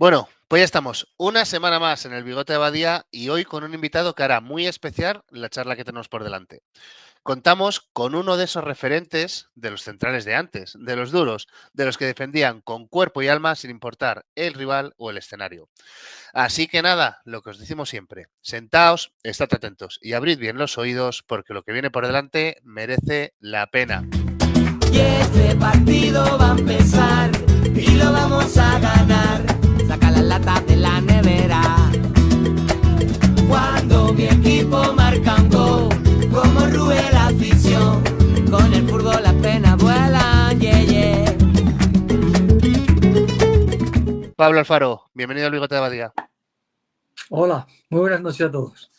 Bueno, pues ya estamos. Una semana más en el Bigote de Abadía y hoy con un invitado que hará muy especial la charla que tenemos por delante. Contamos con uno de esos referentes de los centrales de antes, de los duros, de los que defendían con cuerpo y alma sin importar el rival o el escenario. Así que nada, lo que os decimos siempre, sentaos, estad atentos y abrid bien los oídos porque lo que viene por delante merece la pena. Y este partido va a empezar y lo vamos a ganar. Saca la lata de la nevera. Cuando mi equipo marca un gol, como rue la afición, con el fútbol las penas vuelan, yeah, yeah. Pablo Alfaro, bienvenido al Bigote de Abadía. Hola, muy buenas noches a todos.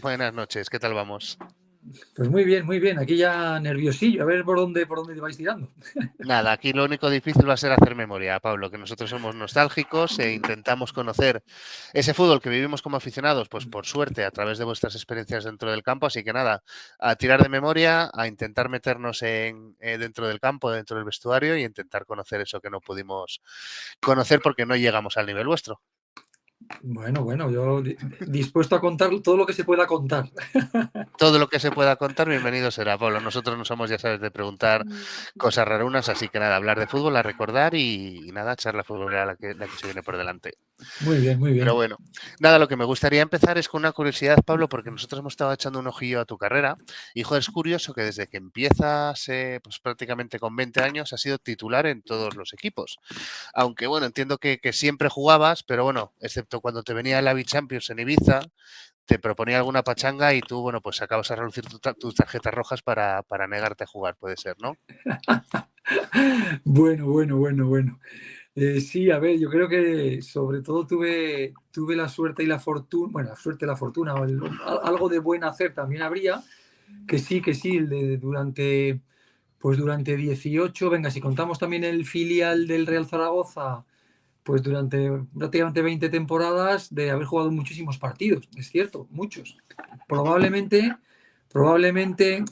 Buenas noches, ¿qué tal vamos? Pues muy bien. Aquí ya nerviosillo, a ver por dónde te vais tirando. Nada, aquí lo único difícil va a ser hacer memoria, Pablo, que nosotros somos nostálgicos e intentamos conocer ese fútbol que vivimos como aficionados, pues por suerte, a través de vuestras experiencias dentro del campo. Así que nada, a tirar de memoria, a intentar meternos dentro del campo, dentro del vestuario y intentar conocer eso que no pudimos conocer porque no llegamos al nivel vuestro. Bueno, yo dispuesto a contar todo lo que se pueda contar. Todo lo que se pueda contar, bienvenido será, Pablo. Nosotros no somos, ya sabes, de preguntar cosas rarunas, así que nada, hablar de fútbol, a recordar y nada, charla futbolera la que se viene por delante. Muy bien. Pero bueno, nada, lo que me gustaría empezar es con una curiosidad, Pablo, porque nosotros hemos estado echando un ojillo a tu carrera y, joder, es curioso que desde que empiezas, pues prácticamente con 20 años, has sido titular en todos los equipos. Aunque, bueno, entiendo que siempre jugabas, pero bueno, excepto cuando te venía el Avi Champions en Ibiza, te proponía alguna pachanga y tú, bueno, pues acabas a relucir tus tarjetas rojas para negarte a jugar, puede ser, ¿no? Bueno. Sí, a ver, yo creo que sobre todo tuve la suerte y la fortuna, bueno, la suerte y la fortuna, o algo de buen hacer también habría, que sí, durante 18, venga, si contamos también el filial del Real Zaragoza, pues durante prácticamente 20 temporadas de haber jugado muchísimos partidos, es cierto, muchos. Probablemente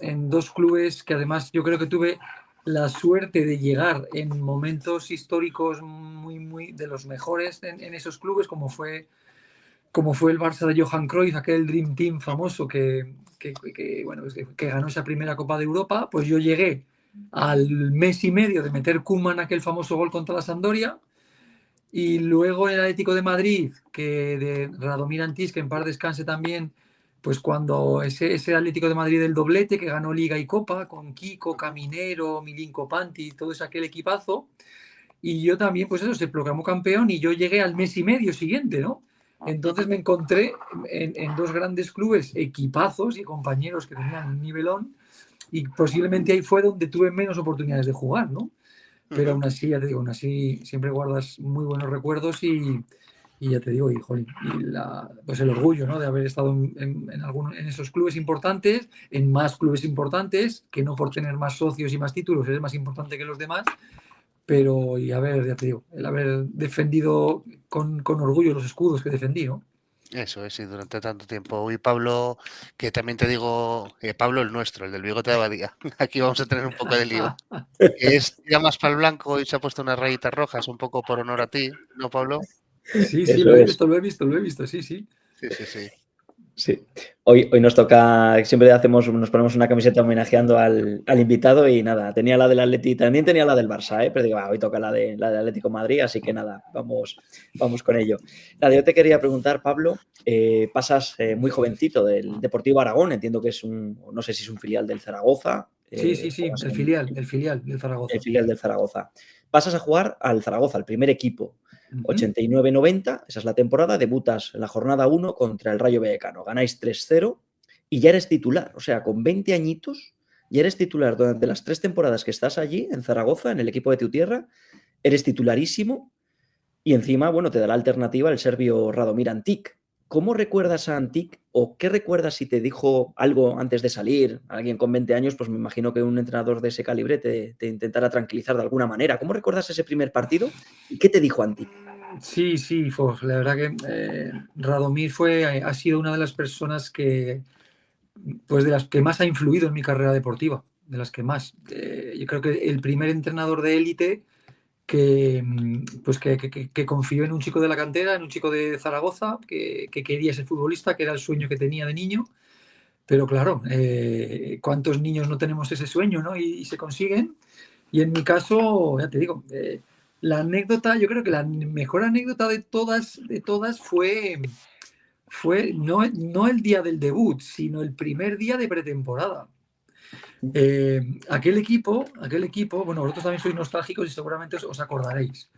en dos clubes que además yo creo que tuve la suerte de llegar en momentos históricos muy de los mejores en esos clubes, como fue el Barça de Johan Cruyff, aquel Dream Team famoso que ganó esa primera Copa de Europa. Pues yo llegué al mes y medio de meter Koeman aquel famoso gol contra la Sampdoria. Y luego en el Atlético de Madrid, que de Radomir Antís, que en paz descanse también, pues cuando ese Atlético de Madrid del doblete, que ganó Liga y Copa, con Kiko, Caminero, Milinko Panti, todo ese aquel equipazo. Y yo también, pues eso, se proclamó campeón y yo llegué al mes y medio siguiente, ¿no? Entonces me encontré en dos grandes clubes, equipazos y compañeros que tenían un nivelón, y posiblemente ahí fue donde tuve menos oportunidades de jugar, ¿no? Pero aún así, ya te digo, aún así siempre guardas muy buenos recuerdos y ya te digo, pues el orgullo, ¿no?, de haber estado en esos clubes importantes, en más clubes importantes, que no por tener más socios y más títulos eres más importante que los demás, pero y ya te digo, el haber defendido con orgullo los escudos que defendí, ¿no? Eso es, y durante tanto tiempo. Y Pablo, que también te digo, Pablo el nuestro, el del Bigote de Abadía. Aquí vamos a tener un poco de lío. Que es ya más para el blanco y se ha puesto unas rayitas rojas, un poco por honor a ti, ¿no, Pablo? Sí, Eso lo he es. visto, sí. Sí. Sí. Hoy nos toca, siempre nos ponemos una camiseta homenajeando al invitado y nada, tenía la del Atleti, también tenía la del Barça, pero digo, hoy toca la del Atlético Madrid, así que nada, vamos con ello. Nada, yo te quería preguntar, Pablo, pasas muy jovencito del Deportivo Aragón, entiendo que es no sé si es un filial del Zaragoza. Sí, el filial del Zaragoza. El filial del Zaragoza. Pasas a jugar al Zaragoza, al primer equipo. 89-90, esa es la temporada, debutas en la jornada 1 contra el Rayo Vallecano, ganáis 3-0 y ya eres titular, o sea, con 20 añitos ya eres titular durante las 3 temporadas que estás allí en Zaragoza, en el equipo de tu tierra, eres titularísimo y encima, bueno, te da la alternativa el serbio Radomir Antic. ¿Cómo recuerdas a Antic o qué recuerdas si te dijo algo antes de salir? Alguien con 20 años, pues me imagino que un entrenador de ese calibre te intentará tranquilizar de alguna manera. ¿Cómo recuerdas ese primer partido y qué te dijo Antic? Sí, la verdad que Radomir ha sido una de las personas pues de las que más ha influido en mi carrera deportiva, de las que más. Yo creo que el primer entrenador de élite que confió en un chico de la cantera, en un chico de Zaragoza, que quería ser futbolista, que era el sueño que tenía de niño. Pero claro, ¿cuántos niños no tenemos ese sueño, ¿no? Y se consiguen. Y en mi caso, ya te digo, la anécdota, yo creo que la mejor anécdota de todas fue no el día del debut, sino el primer día de pretemporada. Aquel equipo, bueno, vosotros también sois nostálgicos y seguramente os acordaréis.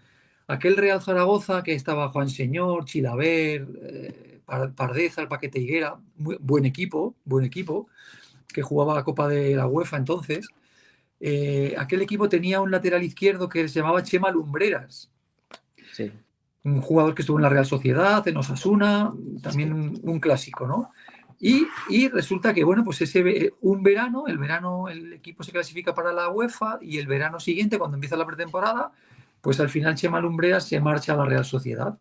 Aquel Real Zaragoza que estaba Juan Señor, Chilaver, Pardeza, el Paquete Higuera, buen equipo, que jugaba la Copa de la UEFA entonces. Aquel equipo tenía un lateral izquierdo que se llamaba Chema Lumbreras. Sí. Un jugador que estuvo en la Real Sociedad, en Osasuna, también un clásico, ¿no? Y resulta que, bueno, pues el verano el equipo se clasifica para la UEFA y el verano siguiente, cuando empieza la pretemporada, pues al final Chema Lumbreras se marcha a la Real Sociedad.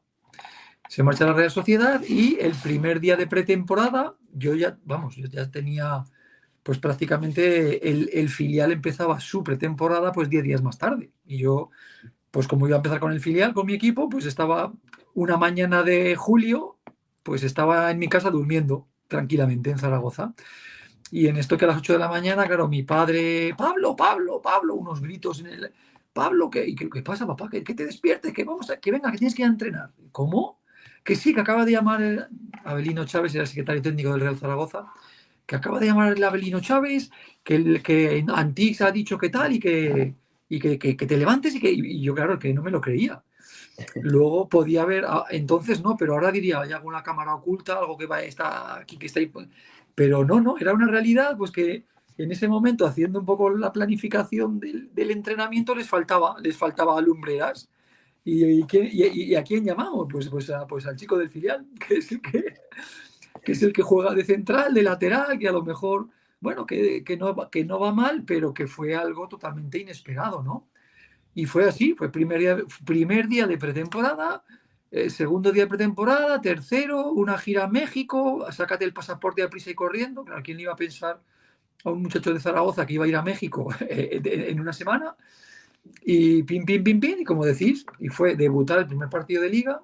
Y el primer día de pretemporada, yo ya tenía, pues prácticamente el filial empezaba su pretemporada pues 10 días más tarde. Y yo, pues como iba a empezar con el filial, con mi equipo, pues estaba una mañana de julio, pues estaba en mi casa durmiendo tranquilamente en Zaragoza. Y en esto que a las 8 de la mañana, claro, mi padre, Pablo, unos gritos en el... Pablo, ¿qué pasa, papá? Que te despiertes, que venga, que tienes que ir a entrenar. ¿Cómo? Que sí, que acaba de llamar Abelino Chávez, era el secretario técnico del Real Zaragoza, que acaba de llamar el Abelino Chávez, que Antix ha dicho que tal y que te levantes y yo, claro, que no me lo creía. Luego podía haber, entonces no, pero ahora diría, hay alguna cámara oculta, algo que está aquí, que está ahí. Pero no, era una realidad, pues que en ese momento, haciendo un poco la planificación del entrenamiento, les faltaba lumbreras. ¿Y a quién llamamos? Pues al chico del filial, que es el que juega de central, de lateral, que a lo mejor, bueno, que no va mal, pero que fue algo totalmente inesperado, ¿no? Y fue así, fue primer día de pretemporada, segundo día de pretemporada, tercero, una gira a México, sácate el pasaporte a prisa y corriendo, claro, ¿quién le iba a pensar a un muchacho de Zaragoza que iba a ir a México en una semana? Y pim, y como decís, y fue debutar el primer partido de liga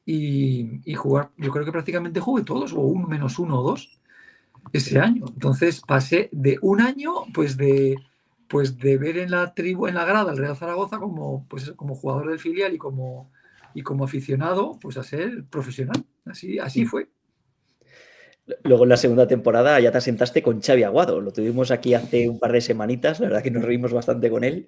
y jugar, yo creo que prácticamente jugué todos, o un menos uno o dos ese año. Entonces pasé de un año, pues de ver en la grada al Real Zaragoza como jugador del filial y como aficionado, pues a ser profesional. Así fue. Luego en la segunda temporada ya te asentaste con Xavi Aguado. Lo tuvimos aquí hace un par de semanitas, la verdad que nos reímos bastante con él.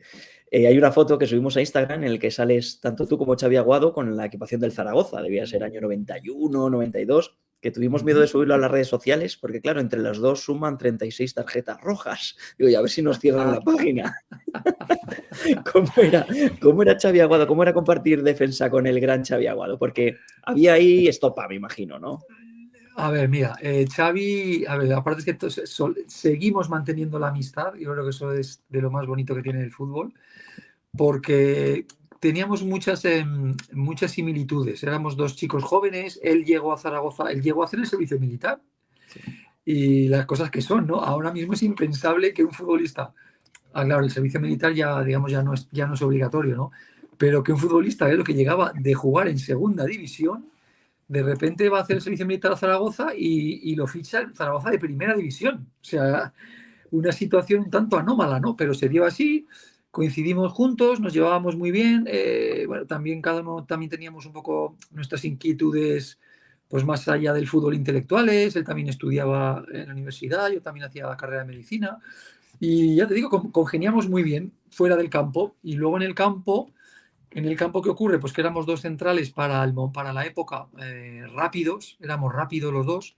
Hay una foto que subimos a Instagram en la que sales tanto tú como Xavi Aguado con la equipación del Zaragoza. Debía ser año 91, 92, que tuvimos miedo de subirlo a las redes sociales porque, claro, entre los dos suman 36 tarjetas rojas. Digo, y a ver si nos cierran la página. ¿Cómo era Xavi Aguado? ¿Cómo era compartir defensa con el gran Xavi Aguado? Porque había ahí estopa, me imagino, ¿no? A ver, mira, Xavi, aparte es que seguimos manteniendo la amistad, yo creo que eso es de lo más bonito que tiene el fútbol, porque teníamos muchas similitudes, éramos dos chicos jóvenes, él llegó a Zaragoza, él llegó a hacer el servicio militar, y las cosas que son, ¿no? Ahora mismo es impensable que un futbolista, claro, el servicio militar ya, digamos, ya no es obligatorio, ¿no? Pero que un futbolista, lo que llegaba de jugar en segunda división, de repente va a hacer el servicio militar a Zaragoza y lo ficha el Zaragoza de primera división. O sea, una situación un tanto anómala, ¿no? Pero se dio así, coincidimos juntos, nos llevábamos muy bien. Bueno, también cada uno teníamos un poco nuestras inquietudes, pues más allá del fútbol intelectuales. Él también estudiaba en la universidad, yo también hacía la carrera de medicina. Y ya te digo, congeniamos muy bien fuera del campo. Y luego en el campo, ¿qué ocurre? Pues que éramos dos centrales para la época, rápidos, éramos rápidos los dos.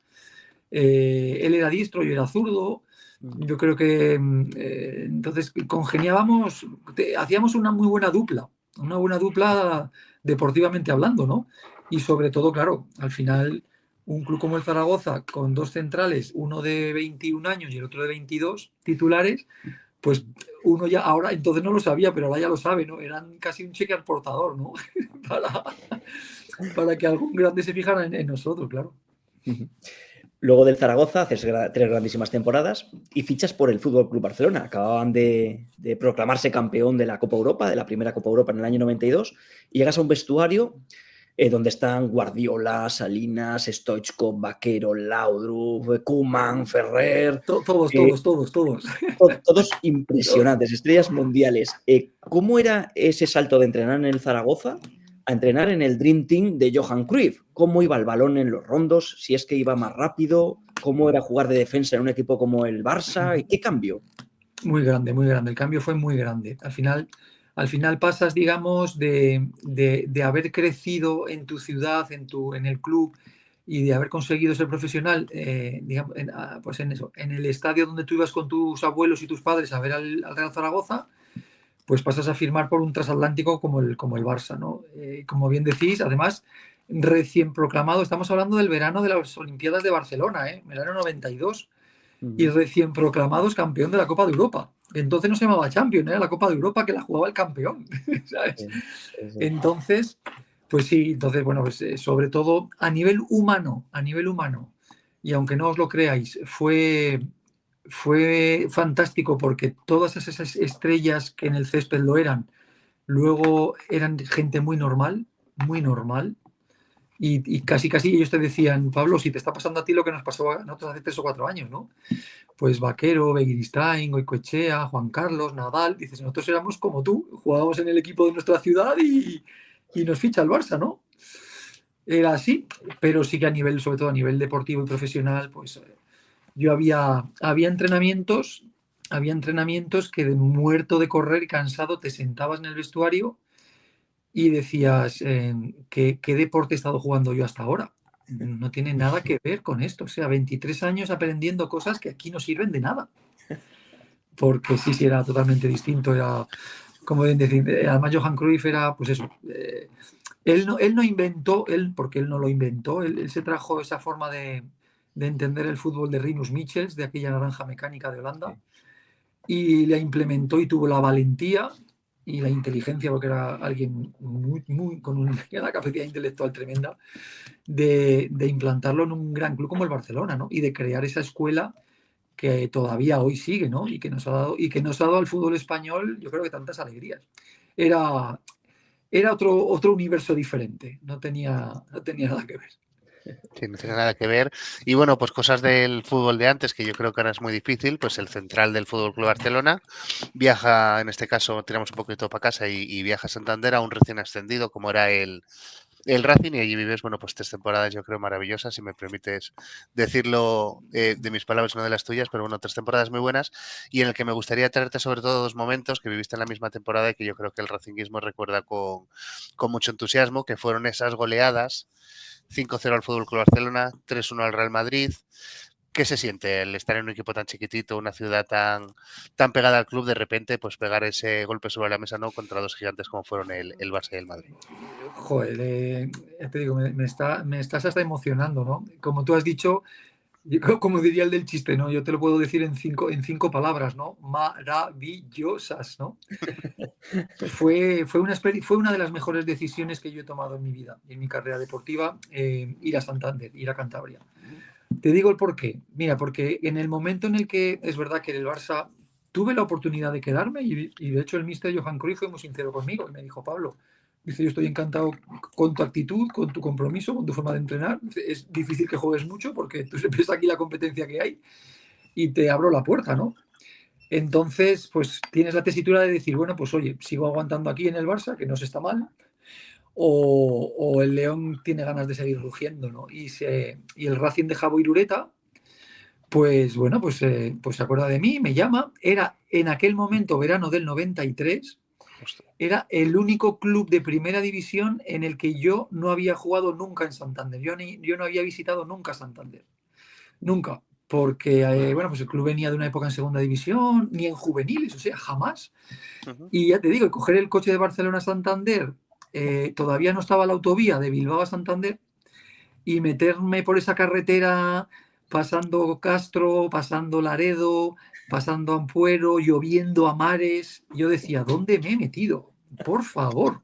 Él era diestro, yo era zurdo. Yo creo que entonces congeniábamos, hacíamos una muy buena dupla deportivamente hablando, ¿no? Y sobre todo, claro, al final un club como el Zaragoza, con dos centrales, uno de 21 años y el otro de 22 titulares, pues uno ya ahora, entonces no lo sabía, pero ahora ya lo sabe, ¿no? Eran casi un cheque al portador, ¿no? para que algún grande se fijara en nosotros, claro. Luego del Zaragoza haces 3 grandísimas temporadas y fichas por el Fútbol Club Barcelona. Acababan de proclamarse campeón de la Copa Europa, de la primera Copa Europa en el año 92, y llegas a un vestuario donde están Guardiola, Salinas, Stoichkov, Vaquero, Laudrup, Koeman, Ferrer. Todos impresionantes, estrellas mundiales. ¿Cómo era ese salto de entrenar en el Zaragoza a entrenar en el Dream Team de Johan Cruyff? ¿Cómo iba el balón en los rondos? Si es que iba más rápido. ¿Cómo era jugar de defensa en un equipo como el Barça? ¿Qué cambió? Muy grande, muy grande. El cambio fue muy grande. Al final pasas, digamos, de haber crecido en tu ciudad, en el club, y de haber conseguido ser profesional, digamos, pues en eso, en el estadio donde tú ibas con tus abuelos y tus padres a ver al Real Zaragoza, pues pasas a firmar por un transatlántico como el Barça, ¿no? Como bien decís, además, recién proclamado, estamos hablando del verano de las Olimpiadas de Barcelona, verano 92, y recién proclamados campeón de la Copa de Europa. Entonces no se llamaba Champions, era la Copa de Europa que la jugaba el campeón, ¿sabes? Sí. Entonces, pues sí, entonces, bueno, pues sobre todo a nivel humano, y aunque no os lo creáis, fue fantástico porque todas esas estrellas que en el césped lo eran, luego eran gente muy normal, y casi ellos te decían, Pablo, si te está pasando a ti lo que nos pasó a nosotros hace 3 o 4 años, ¿no? Pues Vaquero, Begiristain, Goicoechea, Juan Carlos, Nadal, dices, nosotros éramos como tú, jugábamos en el equipo de nuestra ciudad y nos ficha el Barça, ¿no? Era así, pero sí que sobre todo a nivel deportivo y profesional, pues yo había entrenamientos que de muerto de correr y cansado te sentabas en el vestuario y decías, ¿qué deporte he estado jugando yo hasta ahora? No tiene nada que ver con esto. O sea, 23 años aprendiendo cosas que aquí no sirven de nada. Porque sí, era totalmente distinto. Era, como bien decir, además Johan Cruyff era, pues eso. Él no inventó, porque él no lo inventó, él se trajo esa forma de entender el fútbol de Rinus Michels, de aquella naranja mecánica de Holanda, y la implementó y tuvo la valentía y la inteligencia, porque era alguien con una capacidad intelectual tremenda, de implantarlo en un gran club como el Barcelona, ¿no? Y de crear esa escuela que todavía hoy sigue, ¿no? Y que nos ha dado al fútbol español, yo creo que tantas alegrías. Era otro universo diferente, no tenía nada que ver. Sí, no tiene nada que ver. Y bueno, pues cosas del fútbol de antes, que yo creo que ahora es muy difícil, pues el central del Fútbol Club Barcelona viaja, en este caso tiramos un poquito para casa y viaja a Santander a un recién ascendido como era el Racing, y allí vives, bueno, pues 3 temporadas yo creo maravillosas, si me permites decirlo de mis palabras, no de las tuyas, pero bueno, 3 temporadas muy buenas, y en el que me gustaría traerte sobre todo 2 momentos que viviste en la misma temporada y que yo creo que el racinguismo recuerda con mucho entusiasmo, que fueron esas goleadas 5-0 al Fútbol Club Barcelona, 3-1 al Real Madrid. ¿Qué se siente el estar en un equipo tan chiquitito, una ciudad tan pegada al club, de repente pues pegar ese golpe sobre la mesa, ¿no?, contra 2 gigantes como fueron el Barça y el Madrid? Joder, ya te digo, me estás hasta emocionando, ¿no? Como tú has dicho, como diría el del chiste, ¿no? Yo te lo puedo decir en cinco palabras, ¿no? Maravillosas, ¿no? Fue una de las mejores decisiones que yo he tomado en mi vida, en mi carrera deportiva, ir a Santander, ir a Cantabria. Te digo el por qué. Mira, porque en el momento en el que es verdad que en el Barça tuve la oportunidad de quedarme y de hecho el míster Johan Cruyff fue muy sincero conmigo y me dijo, Pablo, dice, yo estoy encantado con tu actitud, con tu compromiso, con tu forma de entrenar. Es difícil que juegues mucho porque tú siempre ves aquí la competencia que hay y te abro la puerta, ¿no? Entonces, pues tienes la tesitura de decir, bueno, pues oye, sigo aguantando aquí en el Barça, que no se está mal, o el León tiene ganas de seguir rugiendo, ¿no? Y el Racing de Jabo Irureta, pues bueno, pues se acuerda de mí, me llama. Era en aquel momento, verano del 93, era el único club de primera división en el que yo no había jugado nunca en Santander. Yo no había visitado nunca Santander. Nunca. Porque, bueno, pues el club venía de una época en segunda división, ni en juveniles, o sea, jamás. Y ya te digo, coger el coche de Barcelona a Santander, todavía no estaba la autovía de Bilbao a Santander, y meterme por esa carretera pasando Castro, pasando Laredo, pasando Ampuero, lloviendo a mares. Yo decía, ¿dónde me he metido? Por favor,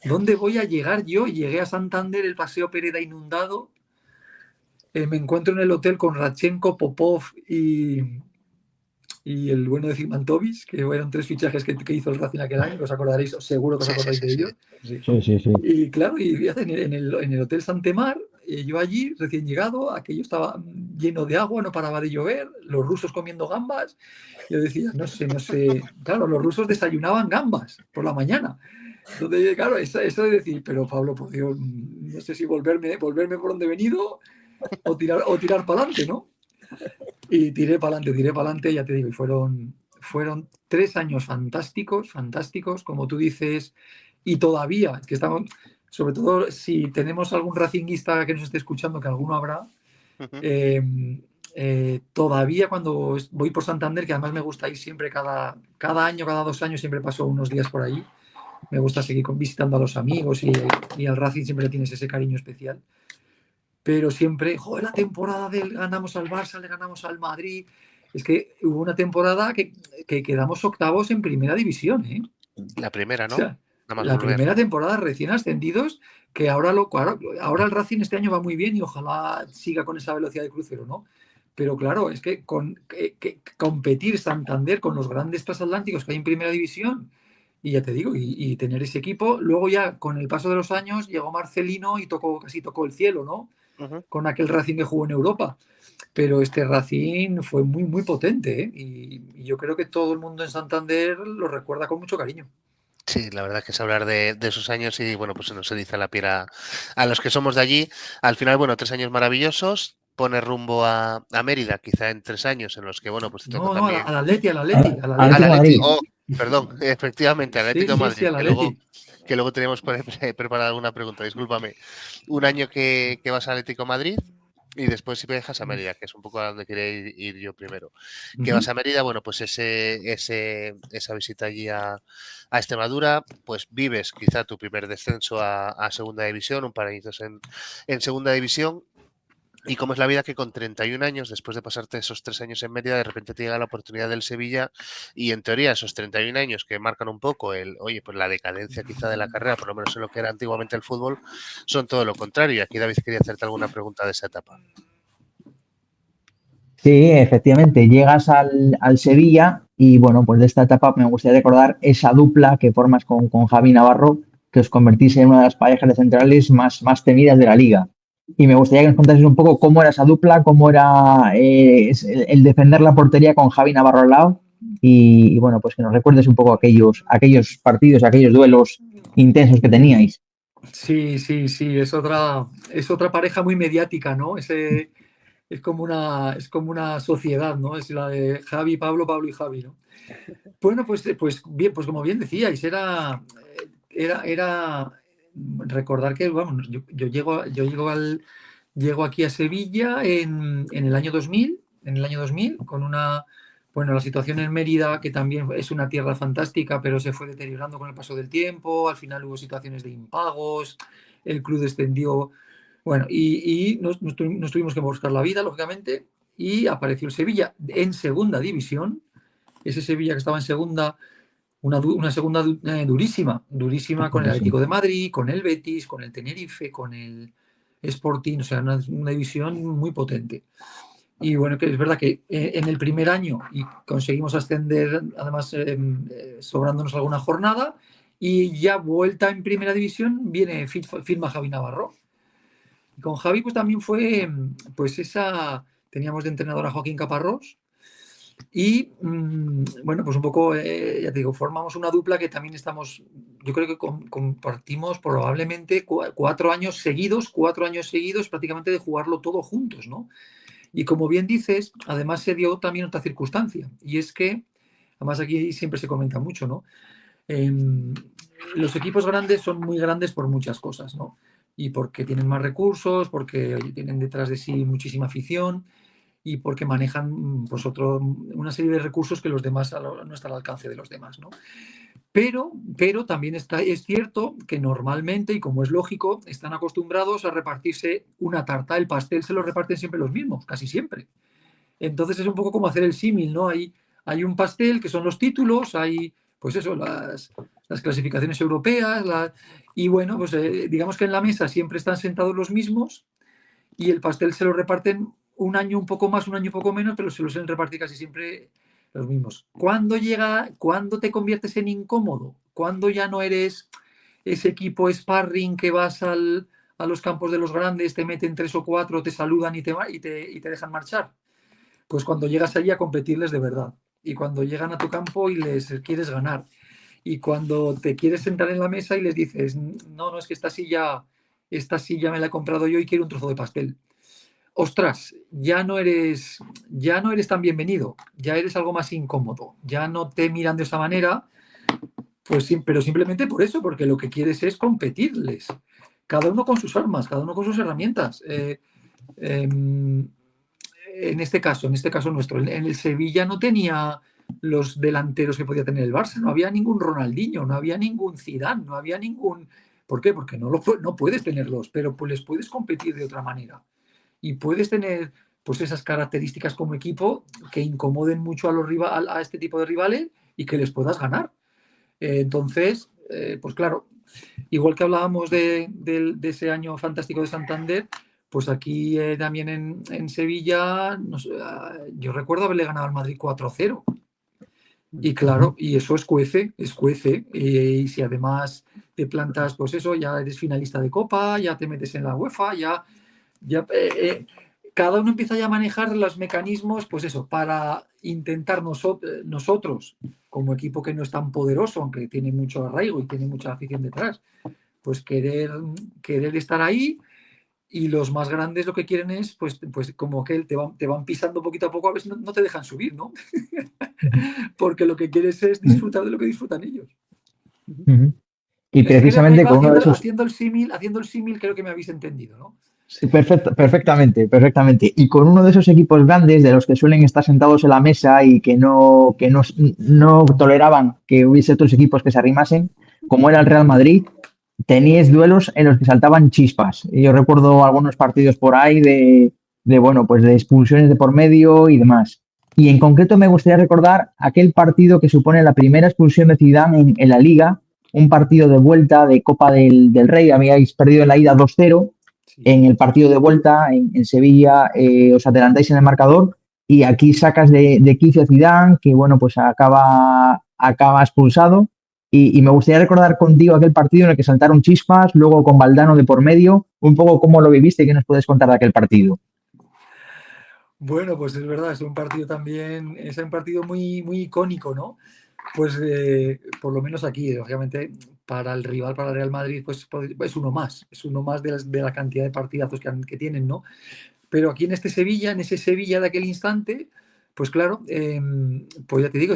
¿dónde voy a llegar yo? Llegué a Santander, el Paseo Pereda inundado. me encuentro en el hotel con Radchenko, Popov y el bueno de Zigmantovic, que eran 3 fichajes que hizo el Racing aquel año, que os acordaréis, seguro que os acordáis de ellos. Sí. Y claro, y en el Hotel Santemar, yo allí, recién llegado, aquello estaba lleno de agua, no paraba de llover, los rusos comiendo gambas. Yo decía, no sé. Claro, los rusos desayunaban gambas por la mañana. Entonces, claro, eso de decir, pero Pablo, por Dios, no sé si volverme por donde he venido o tirar para adelante, ¿no? Y tiré para adelante, ya te digo, y fueron 3 años fantásticos, como tú dices, y todavía, que estamos, sobre todo si tenemos algún racinguista que nos esté escuchando, que alguno habrá, todavía cuando voy por Santander, que además me gusta ir siempre cada año, cada 2 años, siempre paso unos días por ahí, me gusta seguir visitando a los amigos y al Racing siempre le tienes ese cariño especial. Pero siempre, joder, la temporada ganamos al Barça, le ganamos al Madrid. Es que hubo una temporada que quedamos octavos en primera división, ¿eh? La primera, ¿no? O sea, la primera temporada recién ascendidos, que ahora el Racing este año va muy bien y ojalá siga con esa velocidad de crucero, ¿no? Pero claro, es que competir Santander con los grandes transatlánticos que hay en primera división, y ya te digo, y tener ese equipo, luego ya con el paso de los años llegó Marcelino y casi tocó el cielo, ¿no? Con aquel Racing que jugó en Europa. Pero este Racing fue muy, muy potente, ¿eh? Y yo creo que todo el mundo en Santander lo recuerda con mucho cariño. Sí, la verdad que es hablar de esos años y bueno, pues se nos eriza la piel a los que somos de allí. Al final, bueno, 3 años maravillosos, pone rumbo a Mérida, quizá en 3 años en los que, bueno, pues te toca también... al Atleti. Al Madrid. Oh, perdón, efectivamente, al Atlético de Madrid, sí, que luego teníamos preparada alguna pregunta, discúlpame. Un año que vas al Atlético de Madrid y después si viajas a Mérida, que es un poco a donde quería ir yo primero. Que vas a Mérida, bueno, pues esa visita allí a Extremadura, pues vives quizá tu primer descenso a Segunda División, un par de añitos en Segunda División. Y cómo es la vida que con 31 años, después de pasarte esos 3 años en Mérida, de repente te llega la oportunidad del Sevilla y en teoría esos 31 años que marcan un poco pues la decadencia quizá de la carrera, por lo menos en lo que era antiguamente el fútbol, son todo lo contrario. Y aquí David quería hacerte alguna pregunta de esa etapa. Sí, efectivamente, llegas al Sevilla y bueno, pues de esta etapa me gustaría recordar esa dupla que formas con Javi Navarro, que os convertís en una de las parejas de centrales más temidas de la liga. Y me gustaría que nos contases un poco cómo era esa dupla, cómo era el defender la portería con Javi Navarro al lado y bueno, pues que nos recuerdes un poco aquellos partidos, aquellos duelos intensos que teníais. Sí, es otra pareja muy mediática, ¿no? Es como una sociedad, ¿no? Es la de Javi, Pablo y Javi, ¿no? Bueno, pues bien, pues como bien decíais, era recordar que, vamos, yo llego aquí a Sevilla en el año 2000, con la situación en Mérida, que también es una tierra fantástica, pero se fue deteriorando con el paso del tiempo, al final hubo situaciones de impagos, el club descendió, bueno, y nos tuvimos que buscar la vida, lógicamente, y apareció el Sevilla en segunda división, ese Sevilla que estaba en segunda, una segunda durísima con el Atlético de Madrid, con el Betis, con el Tenerife, con el Sporting, o sea, una división muy potente. Y bueno, que es verdad que en el primer año y conseguimos ascender, además sobrándonos alguna jornada, y ya vuelta en primera división firma Javi Navarro. Y con Javi pues también fue, teníamos de entrenador a Joaquín Caparrós, y bueno, pues un poco, ya te digo, formamos una dupla que también yo creo que compartimos probablemente 4 años seguidos prácticamente de jugarlo todo juntos, ¿no? Y como bien dices, además se dio también otra circunstancia, y es que, además aquí siempre se comenta mucho, ¿no? Los equipos grandes son muy grandes por muchas cosas, ¿no? Y porque tienen más recursos, porque tienen detrás de sí muchísima afición, y porque manejan pues una serie de recursos que los demás no están al alcance de los demás, ¿no? Pero también es cierto que normalmente, y como es lógico, están acostumbrados a repartirse una tarta. El pastel se lo reparten siempre los mismos, casi siempre. Entonces es un poco como hacer el símil, ¿no? Hay un pastel que son los títulos, hay, pues eso, las clasificaciones europeas, y bueno, pues digamos que en la mesa siempre están sentados los mismos, y el pastel se lo reparten un año un poco más, un año un poco menos, pero se lo suelen repartir casi siempre los mismos. ¿Cuándo te conviertes en incómodo? ¿Cuándo ya no eres ese equipo sparring que vas a los campos de los grandes, te meten 3 o 4, te saludan y te dejan marchar? Pues cuando llegas allí a competirles de verdad. Y cuando llegan a tu campo y les quieres ganar. Y cuando te quieres sentar en la mesa y les dices, no, es que esta silla me la he comprado yo y quiero un trozo de pastel. Ostras, ya no eres tan bienvenido, ya eres algo más incómodo, ya no te miran de esa manera, pues sí, pero simplemente por eso, porque lo que quieres es competirles, cada uno con sus armas, cada uno con sus herramientas. En este caso nuestro, en el Sevilla no tenía los delanteros que podía tener el Barça, no había ningún Ronaldinho, no había ningún Zidane, no había ningún... ¿Por qué? Porque no puedes tenerlos, pero pues les puedes competir de otra manera. Y puedes tener pues esas características como equipo que incomoden mucho a este tipo de rivales y que les puedas ganar. Entonces, pues claro, igual que hablábamos de ese año fantástico de Santander, pues aquí también en Sevilla, yo recuerdo haberle ganado al Madrid 4-0. Y claro, y eso escuece. Y si además te plantas, pues eso, ya eres finalista de Copa, ya te metes en la UEFA, ya cada uno empieza ya a manejar los mecanismos, pues eso, para intentar nosotros, como equipo que no es tan poderoso, aunque tiene mucho arraigo y tiene mucha afición detrás, pues querer estar ahí. Y los más grandes lo que quieren es, pues como que te van pisando poquito a poco, a ver si no te dejan subir, ¿no? Porque lo que quieres es disfrutar de lo que disfrutan ellos. Y precisamente con uno de esos... Haciendo el símil, creo que me habéis entendido, ¿no? Sí, perfectamente. Y con uno de esos equipos grandes de los que suelen estar sentados en la mesa y que no toleraban que hubiese otros equipos que se arrimasen, como era el Real Madrid, teníais duelos en los que saltaban chispas. Yo recuerdo algunos partidos por ahí de expulsiones de por medio y demás. Y en concreto me gustaría recordar aquel partido que supone la primera expulsión de Zidane en la Liga, un partido de vuelta de Copa del Rey. Habíais perdido en la ida 2-0. En el partido de vuelta en Sevilla os adelantáis en el marcador y aquí sacas de quicio a Zidane, que bueno, pues acaba expulsado. Y me gustaría recordar contigo aquel partido en el que saltaron chispas, luego con Valdano de por medio, un poco cómo lo viviste y qué nos puedes contar de aquel partido. Bueno, pues es verdad, es un partido muy, muy icónico, ¿no? Pues por lo menos aquí, lógicamente, para el rival, para el Real Madrid, pues es uno más de la cantidad de partidazos que tienen, ¿no? Pero aquí en ese Sevilla de aquel instante, pues claro, pues ya te digo,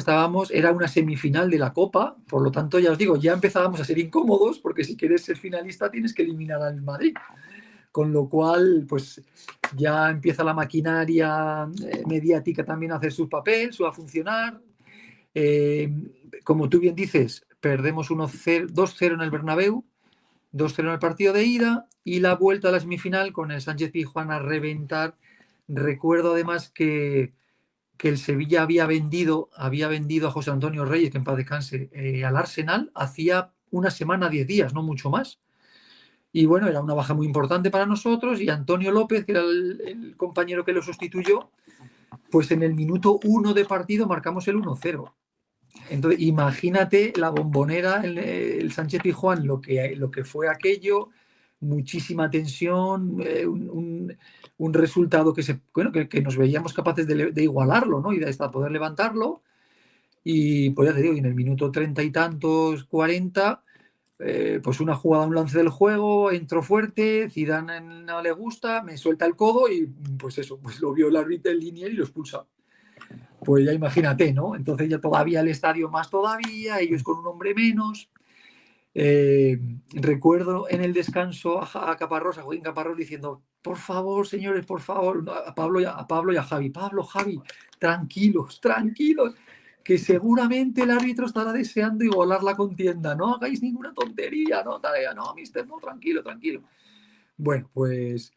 era una semifinal de la Copa, por lo tanto, ya os digo, ya empezábamos a ser incómodos, porque si quieres ser finalista tienes que eliminar al Madrid. Con lo cual, pues ya empieza la maquinaria mediática también a hacer su papel, a funcionar. Como tú bien dices, perdemos 2-0 en el Bernabéu, 2-0 en el partido de ida y la vuelta a la semifinal con el Sánchez Pizjuán a reventar. Recuerdo además que el Sevilla había vendido a José Antonio Reyes, que en paz descanse, al Arsenal hacía una semana, 10 días, no mucho más. Y bueno, era una baja muy importante para nosotros y Antonio López, que era el compañero que lo sustituyó, pues en el minuto 1 de partido marcamos el 1-0. Entonces, imagínate la bombonera, el Sánchez Pizjuán, lo que fue aquello, muchísima tensión, un resultado que nos veíamos capaces de igualarlo, ¿no? Y de hasta poder levantarlo. Y pues ya te digo, y en el minuto 30 y tantos, 40, pues una jugada, un lance del juego, entró fuerte, Zidane no le gusta, me suelta el codo y pues eso, pues lo vio el árbitro, el linier y lo expulsa. Pues ya imagínate, ¿no? Entonces ya todavía el estadio más todavía, ellos con un hombre menos. Recuerdo en el descanso a Joaquín Caparrós diciendo, por favor, señores, por favor, a Pablo y a Javi, Javi, tranquilos, que seguramente el árbitro estará deseando igualar la contienda, no hagáis ninguna tontería, no, mister, no, tranquilo. Bueno, pues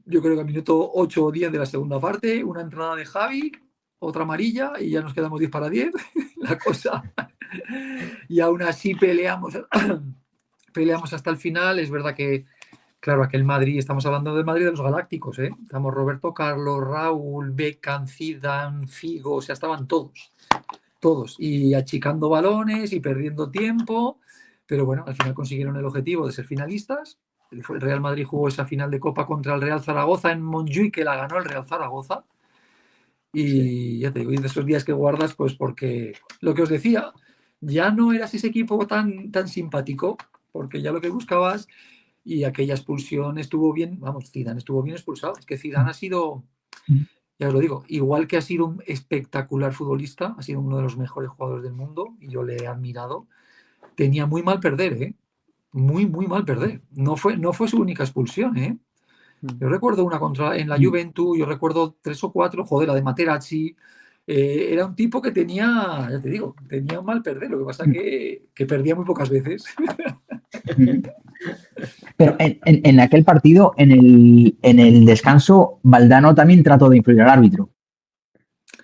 yo creo que al minuto 8 o 10 de la segunda parte, una entrada de Javi, otra amarilla y ya nos quedamos 10 para 10, la cosa. Y aún así peleamos hasta el final. Es verdad que Claro, aquel Madrid, estamos hablando del Madrid de los Galácticos, ¿eh? Estamos Roberto Carlos, Raúl, Beckham, Zidane, Figo, o sea, estaban todos, y achicando balones y perdiendo tiempo, pero bueno, al final consiguieron el objetivo de ser finalistas. El Real Madrid jugó esa final de Copa contra el Real Zaragoza en Montjuïc, que la ganó el Real Zaragoza. Y ya te digo, y de esos días que guardas, pues porque lo que os decía, ya no eras ese equipo tan simpático, porque ya lo que buscabas, y aquella expulsión estuvo bien, vamos, Zidane estuvo bien expulsado. Es que Zidane ha sido, ya os lo digo, igual que ha sido un espectacular futbolista, ha sido uno de los mejores jugadores del mundo, y yo le he admirado, tenía muy mal perder, ¿eh? Muy mal perder. No fue su única expulsión, ¿eh? Yo recuerdo una en la Juventus, yo recuerdo 3 o 4, joder, la de Materazzi. Era un tipo que tenía, ya te digo, tenía un mal perder, lo que pasa que perdía muy pocas veces. Pero en aquel partido, en el descanso, Valdano también trató de influir al árbitro.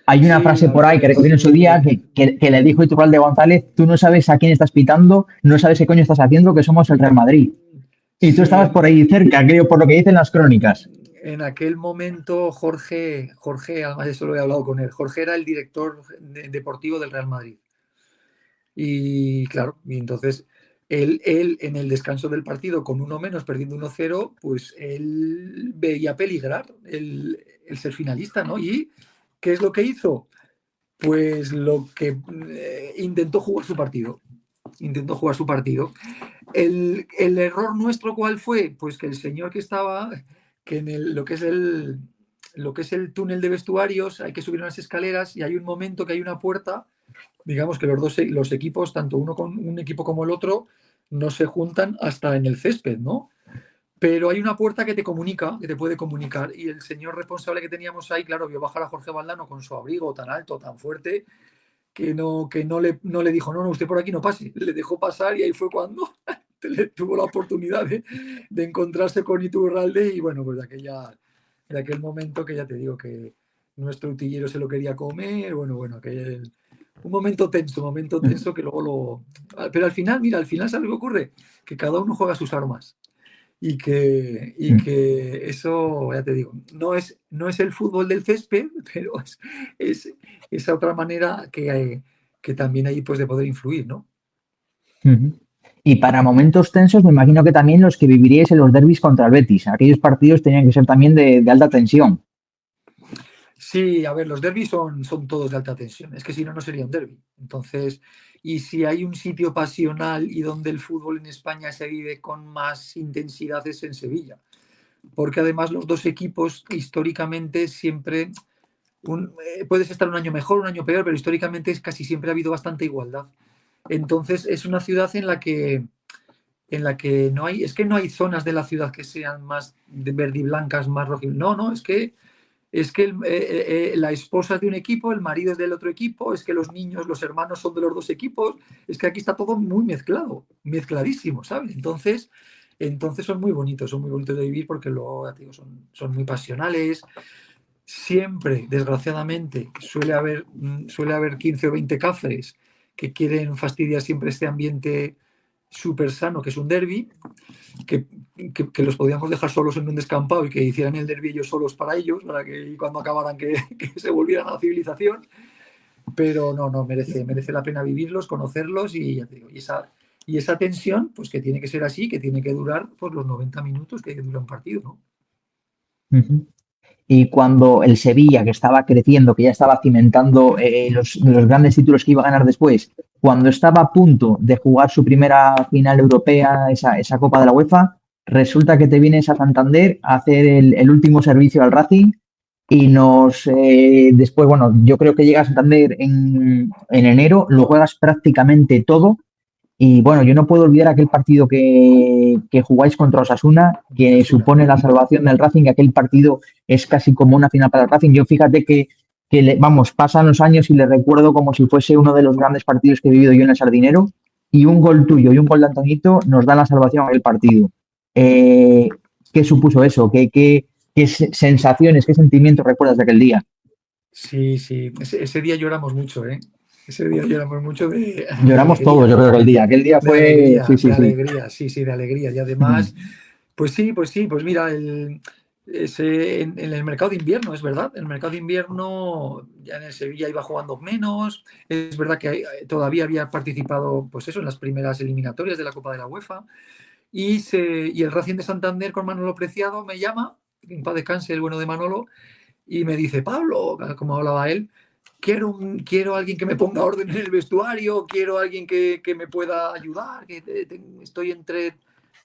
Hay una frase por ahí que recogí en su día que le dijo Iturralde González: tú no sabes a quién estás pitando, no sabes qué coño estás haciendo, que somos el Real Madrid. Y tú estabas por ahí cerca, creo, por lo que dicen las crónicas. En aquel momento, Jorge, además eso lo he hablado con él, Jorge era el director deportivo del Real Madrid. Y claro, y entonces él en el descanso del partido, con uno menos, perdiendo 1-0, pues él veía peligrar el ser finalista, ¿no? ¿Y qué es lo que hizo? Pues lo que intentó jugar su partido. El error nuestro, ¿cuál fue? Pues que el señor que estaba, que en lo que es el túnel de vestuarios, hay que subir unas escaleras y hay un momento que hay una puerta, digamos que los equipos, tanto un equipo como el otro, no se juntan hasta en el césped, ¿no? Pero hay una puerta que te puede comunicar, y el señor responsable que teníamos ahí, claro, vio bajar a Jorge Valdano con su abrigo tan alto, tan fuerte, que no le dijo, no, usted por aquí no pase, le dejó pasar, y ahí fue cuando tuvo la oportunidad de encontrarse con Iturralde, y bueno, pues de aquel momento que ya te digo que nuestro utillero se lo quería comer, bueno, un momento tenso que luego pero al final, mira, ¿sabes lo que ocurre? Que cada uno juega sus armas. Y que eso, ya te digo, no es el fútbol del césped, pero es esa otra manera que también hay, pues, de poder influir, ¿no? Y para momentos tensos, me imagino que también los que viviríais en los derbis contra el Betis. Aquellos partidos tenían que ser también de alta tensión. Sí, a ver, los derbis son todos de alta tensión. Es que si no, no sería un derbi. Entonces, y si hay un sitio pasional y donde el fútbol en España se vive con más intensidad, es en Sevilla. Porque además los dos equipos históricamente siempre, puedes estar un año mejor, un año peor, pero históricamente casi siempre ha habido bastante igualdad. Entonces es una ciudad en la que no hay zonas de la ciudad que sean más verdiblancas, más rojiblancas. No, es que la esposa es de un equipo, el marido es del otro equipo, es que los niños, los hermanos son de los dos equipos, es que aquí está todo muy mezcladísimo, ¿sabes? Entonces son muy bonitos de vivir, porque luego, ya te digo, son muy pasionales. Siempre, desgraciadamente, suele haber 15 o 20 cafres que quieren fastidiar siempre este ambiente súper sano, que es un derbi, que los podíamos dejar solos en un descampado y que hicieran el derbi ellos solos para ellos, para que cuando acabaran que se volvieran a la civilización. Pero no, merece la pena vivirlos, conocerlos, y ya te digo, y esa tensión, pues que tiene que ser así, que tiene que durar, pues, los 90 minutos que dura un partido, ¿no? Y cuando el Sevilla, que estaba creciendo, que ya estaba cimentando los grandes títulos que iba a ganar después, cuando estaba a punto de jugar su primera final europea, esa Copa de la UEFA, resulta que te vienes a Santander a hacer el último servicio al Racing, y después, bueno, yo creo que llegas a Santander en enero, lo juegas prácticamente todo. Y bueno, yo no puedo olvidar aquel partido que jugáis contra Osasuna, que supone la salvación del Racing. Aquel partido es casi como una final para el Racing. Yo, fíjate que pasan los años y le recuerdo como si fuese uno de los grandes partidos que he vivido yo en el Sardinero, y un gol tuyo y un gol de Antoñito nos da la salvación a aquel partido. ¿Qué supuso eso? ¿Qué sensaciones, qué sentimientos recuerdas de aquel día? Sí, ese día lloramos mucho, ¿eh? Ese día lloramos mucho Lloramos todos, yo creo que aquel día fue... De alegría. Y además, Pues sí, pues mira, en el mercado de invierno, es verdad, en el mercado de invierno ya en el Sevilla iba jugando menos, es verdad que todavía había participado, pues eso, en las primeras eliminatorias de la Copa de la UEFA, y el Racing de Santander con Manolo Preciado me llama, en paz descanse el bueno de Manolo, y me dice, Pablo, como hablaba él, quiero alguien que me ponga orden en el vestuario, quiero alguien que me pueda ayudar, que estoy entre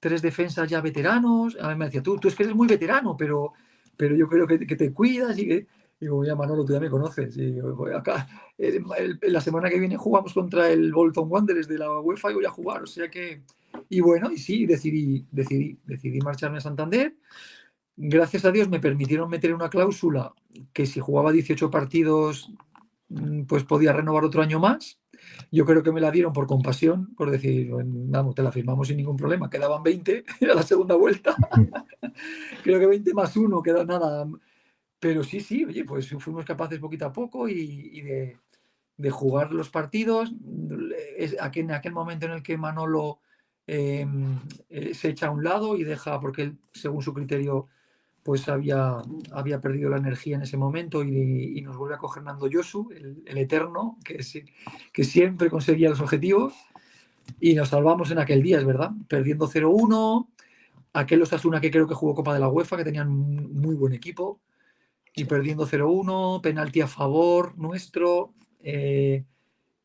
3 defensas ya veteranos. A mí me decía, tú es que eres muy veterano, pero yo creo que te cuidas y que... Digo, ya Manolo, tú ya me conoces. Y digo, acá, la semana que viene jugamos contra el Bolton Wanderers de la UEFA y voy a jugar. O sea que... Y bueno, y sí, decidí marcharme a Santander. Gracias a Dios me permitieron meter una cláusula que si jugaba 18 partidos, pues podía renovar otro año más. Yo creo que me la dieron por compasión, por decir, vamos, te la firmamos sin ningún problema. Quedaban 20 a la segunda vuelta. Creo que 20 más 1, queda nada. Pero sí, oye, pues fuimos capaces poquito a poco y de jugar los partidos. En aquel momento en el que Manolo se echa a un lado y deja, porque él, según su criterio, pues había perdido la energía en ese momento y nos vuelve a coger Nando Yosu, el eterno, que siempre conseguía los objetivos, y nos salvamos en aquel día, es verdad, perdiendo 0-1, aquel Osasuna que creo que jugó Copa de la UEFA, que tenían un muy buen equipo, y perdiendo 0-1, penalti a favor nuestro,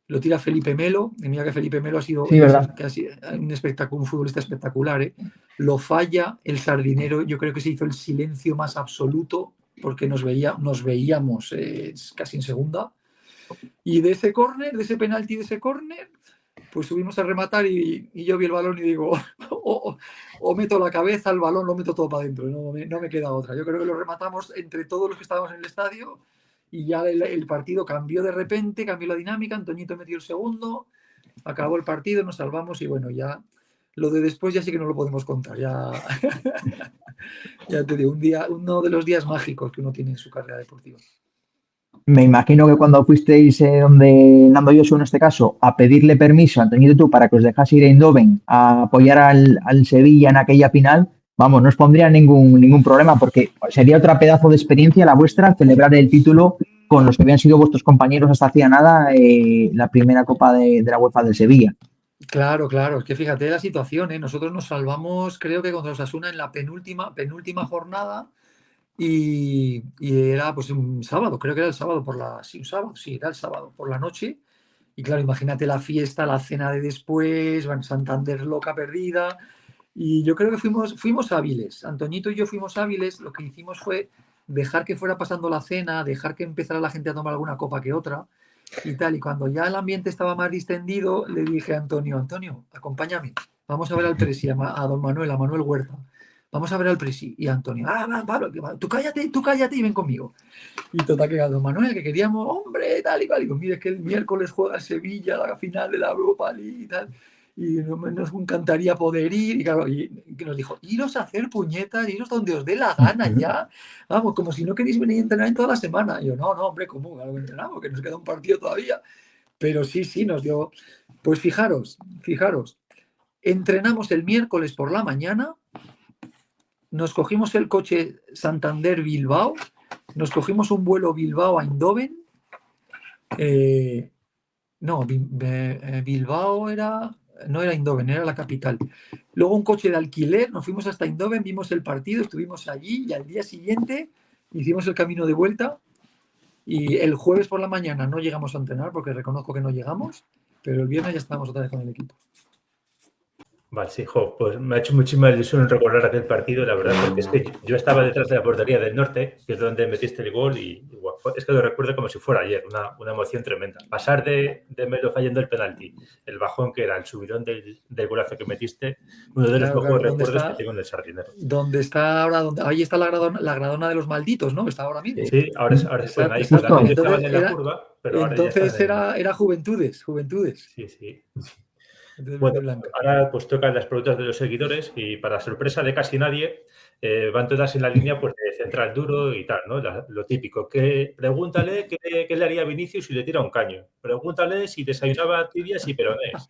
lo tira Felipe Melo, y mira que Felipe Melo ha sido, Sí, ¿verdad? un futbolista espectacular, lo falla el Sardinero, yo creo que se hizo el silencio más absoluto porque nos veíamos casi en segunda, y de ese córner, de ese penalti, de ese córner, pues subimos a rematar y yo vi el balón y digo, o meto la cabeza al balón, lo meto todo para adentro, no me queda otra. Yo creo que lo rematamos entre todos los que estábamos en el estadio y ya el partido cambió de repente, cambió la dinámica, Antoñito metió el segundo, acabó el partido, nos salvamos y bueno, ya lo de después ya sí que no lo podemos contar, ya, ya te digo, uno de los días mágicos que uno tiene en su carrera deportiva. Me imagino que cuando fuisteis donde Nando Yosu, en este caso, a pedirle permiso a Antoñito y tú para que os dejase ir a Eindhoven a apoyar al Sevilla en aquella final, vamos, no os pondría ningún problema porque sería otra pedazo de experiencia la vuestra celebrar el título con los que habían sido vuestros compañeros hasta hacía nada la primera Copa de la UEFA del Sevilla. Claro, es que fíjate la situación, ¿eh? Nosotros nos salvamos, creo que contra Osasuna en la penúltima jornada y era pues un sábado, creo que era el sábado era el sábado por la noche. Y claro, imagínate la fiesta, la cena de después, Van Santander loca perdida. Y yo creo que fuimos hábiles. Antoñito y yo fuimos hábiles. Lo que hicimos fue dejar que fuera pasando la cena, dejar que empezara la gente a tomar alguna copa que otra y tal. Y cuando ya el ambiente estaba más distendido, le dije a Antonio, acompáñame, vamos a ver al presi, a don Manuel, a Manuel Huerta. Vamos a ver al presi. Y Antonio, Pablo, tú cállate y ven conmigo. Y total que a don Manuel, que queríamos, hombre, tal y cual. Y pues mire, es que el miércoles juega el Sevilla, la final de la Europa League y tal. Y nos encantaría poder ir. Y claro, y nos dijo, iros a hacer puñetas, iros donde os dé la gana ya. Vamos, como si no queréis venir a entrenar en toda la semana. Y yo, no, hombre, ¿cómo? Algo entrenamos, que nos queda un partido todavía. Pero sí, nos dio... Pues fijaros, entrenamos el miércoles por la mañana, nos cogimos el coche Santander-Bilbao, nos cogimos un vuelo Bilbao a Eindhoven. Bilbao no era Eindhoven, era la capital. Luego un coche de alquiler, nos fuimos hasta Eindhoven, vimos el partido, estuvimos allí y al día siguiente hicimos el camino de vuelta y el jueves por la mañana no llegamos a entrenar porque reconozco que no llegamos, pero el viernes ya estábamos otra vez con el equipo. Vale, sí, pues me ha hecho muchísima ilusión recordar aquel partido, la verdad, porque es que yo estaba detrás de la portería del Norte, que es donde metiste el gol, y es que lo recuerdo como si fuera ayer, una emoción tremenda. Pasar de Melo fallando el penalti, el bajón que era, el subidón del golazo que metiste, uno de los mejores recuerdos que tengo en el Sardinero. ¿Dónde está ahora? Ahí está la gradona de los malditos, ¿no? Está ahora mismo. Sí, ahora se pueden ahí. Estaban en la curva, pero ahora entonces era Juventudes. Sí. Bueno, ahora pues tocan las preguntas de los seguidores y para sorpresa de casi nadie van todas en la línea pues, de central duro y tal, ¿no? Lo típico. Pregúntale qué le haría a Vinicius si le tira un caño. Pregúntale si desayunaba tibias y peronés.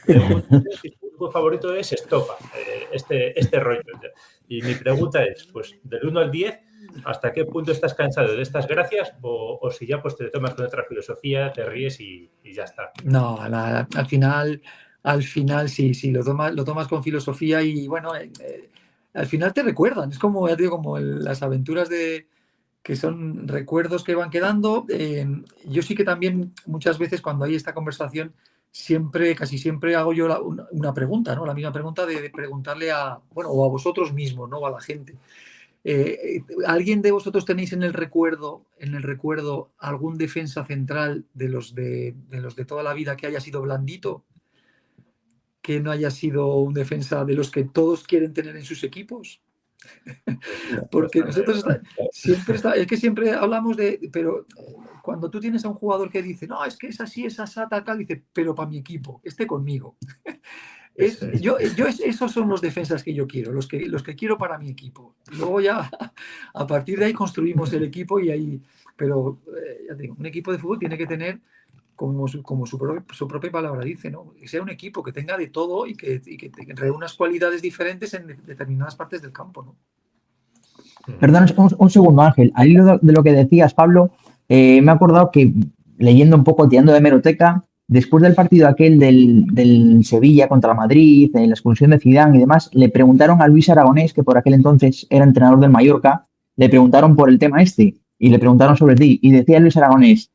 Pregúntale si su grupo favorito es Estopa. este rollo. Y mi pregunta es, pues, del 1 al 10, ¿hasta qué punto estás cansado de estas gracias? O si ya pues te tomas con otra filosofía, te ríes y ya está. No, al final sí, lo tomas con filosofía y bueno, al final te recuerdan. Es como, ya te digo, como las aventuras que son recuerdos que van quedando. Yo sí que también muchas veces cuando hay esta conversación, casi siempre hago yo una pregunta, ¿no? La misma pregunta de preguntarle o a vosotros mismos, ¿no? O a la gente. ¿Alguien de vosotros tenéis en el recuerdo algún defensa central de los de toda la vida que haya sido blandito? Que no haya sido un defensa de los que todos quieren tener en sus equipos. Porque nosotros es que siempre hablamos pero cuando tú tienes a un jugador que dice, no, es que es así, es así, tal, dice, pero para mi equipo, esté conmigo. Esos son los defensas que yo quiero, los que quiero para mi equipo. Luego ya, a partir de ahí construimos el equipo pero ya te digo, un equipo de fútbol tiene que tener, como su propia palabra dice, ¿no? Que sea un equipo que tenga de todo y que reúna cualidades diferentes en determinadas partes del campo, ¿no? Perdón, un segundo, Ángel. Al hilo de lo que decías, Pablo, me he acordado que leyendo un poco, tirando de hemeroteca, después del partido aquel del Sevilla contra Madrid, la expulsión de Zidane y demás, le preguntaron a Luis Aragonés, que por aquel entonces era entrenador del Mallorca, le preguntaron por el tema y le preguntaron sobre ti. Y decía Luis Aragonés,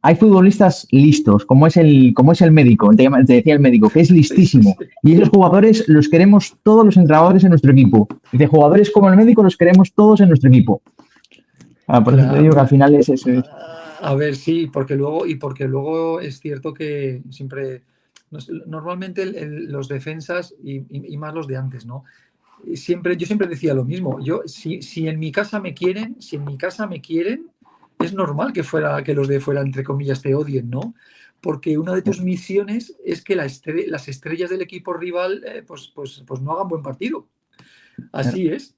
hay futbolistas listos, como es el médico, te decía el médico, que es listísimo. Y esos jugadores los queremos todos los entrenadores en nuestro equipo. Y de jugadores como el médico los queremos todos en nuestro equipo. Por eso te digo que al final es eso. A ver, sí, porque luego es cierto que siempre, normalmente los defensas y más los de antes, ¿no? Yo siempre decía lo mismo. Si en mi casa me quieren, es normal que los de fuera, entre comillas, te odien, ¿no? Porque una de tus misiones es que las estrellas del equipo rival pues no hagan buen partido. Así es.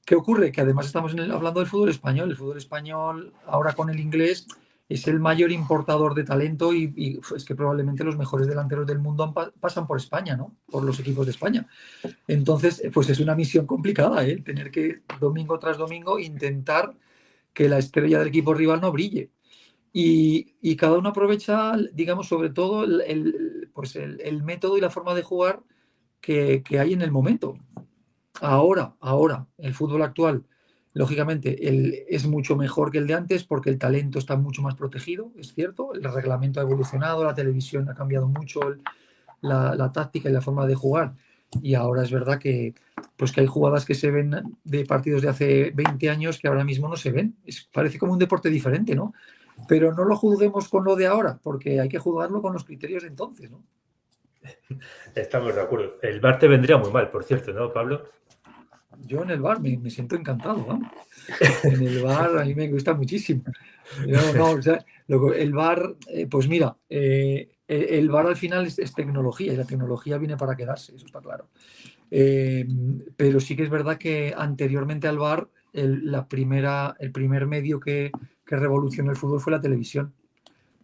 ¿Qué ocurre? Que además estamos hablando del fútbol español. El fútbol español, ahora con el inglés, es el mayor importador de talento y es que probablemente los mejores delanteros del mundo pasan por España, ¿no? Por los equipos de España. Entonces, pues es una misión complicada, ¿eh? Tener que domingo tras domingo intentar que la estrella del equipo rival no brille. Y cada uno aprovecha, digamos, sobre todo el método y la forma de jugar que hay en el momento. Ahora, el fútbol actual, lógicamente, es mucho mejor que el de antes porque el talento está mucho más protegido, es cierto. El reglamento ha evolucionado, la televisión ha cambiado mucho la táctica y la forma de jugar. Y ahora es verdad que hay jugadas que se ven de partidos de hace 20 años que ahora mismo no se ven. Parece como un deporte diferente, ¿no? Pero no lo juzguemos con lo de ahora, porque hay que juzgarlo con los criterios de entonces, ¿no? Estamos de acuerdo. El VAR te vendría muy mal, por cierto, ¿no, Pablo? Yo en el VAR me siento encantado, ¿no? En el VAR a mí me gusta muchísimo. El VAR, pues mira, el VAR al final es tecnología y la tecnología viene para quedarse, eso está claro. Pero sí que es verdad que anteriormente al VAR el primer medio que revolucionó el fútbol fue la televisión.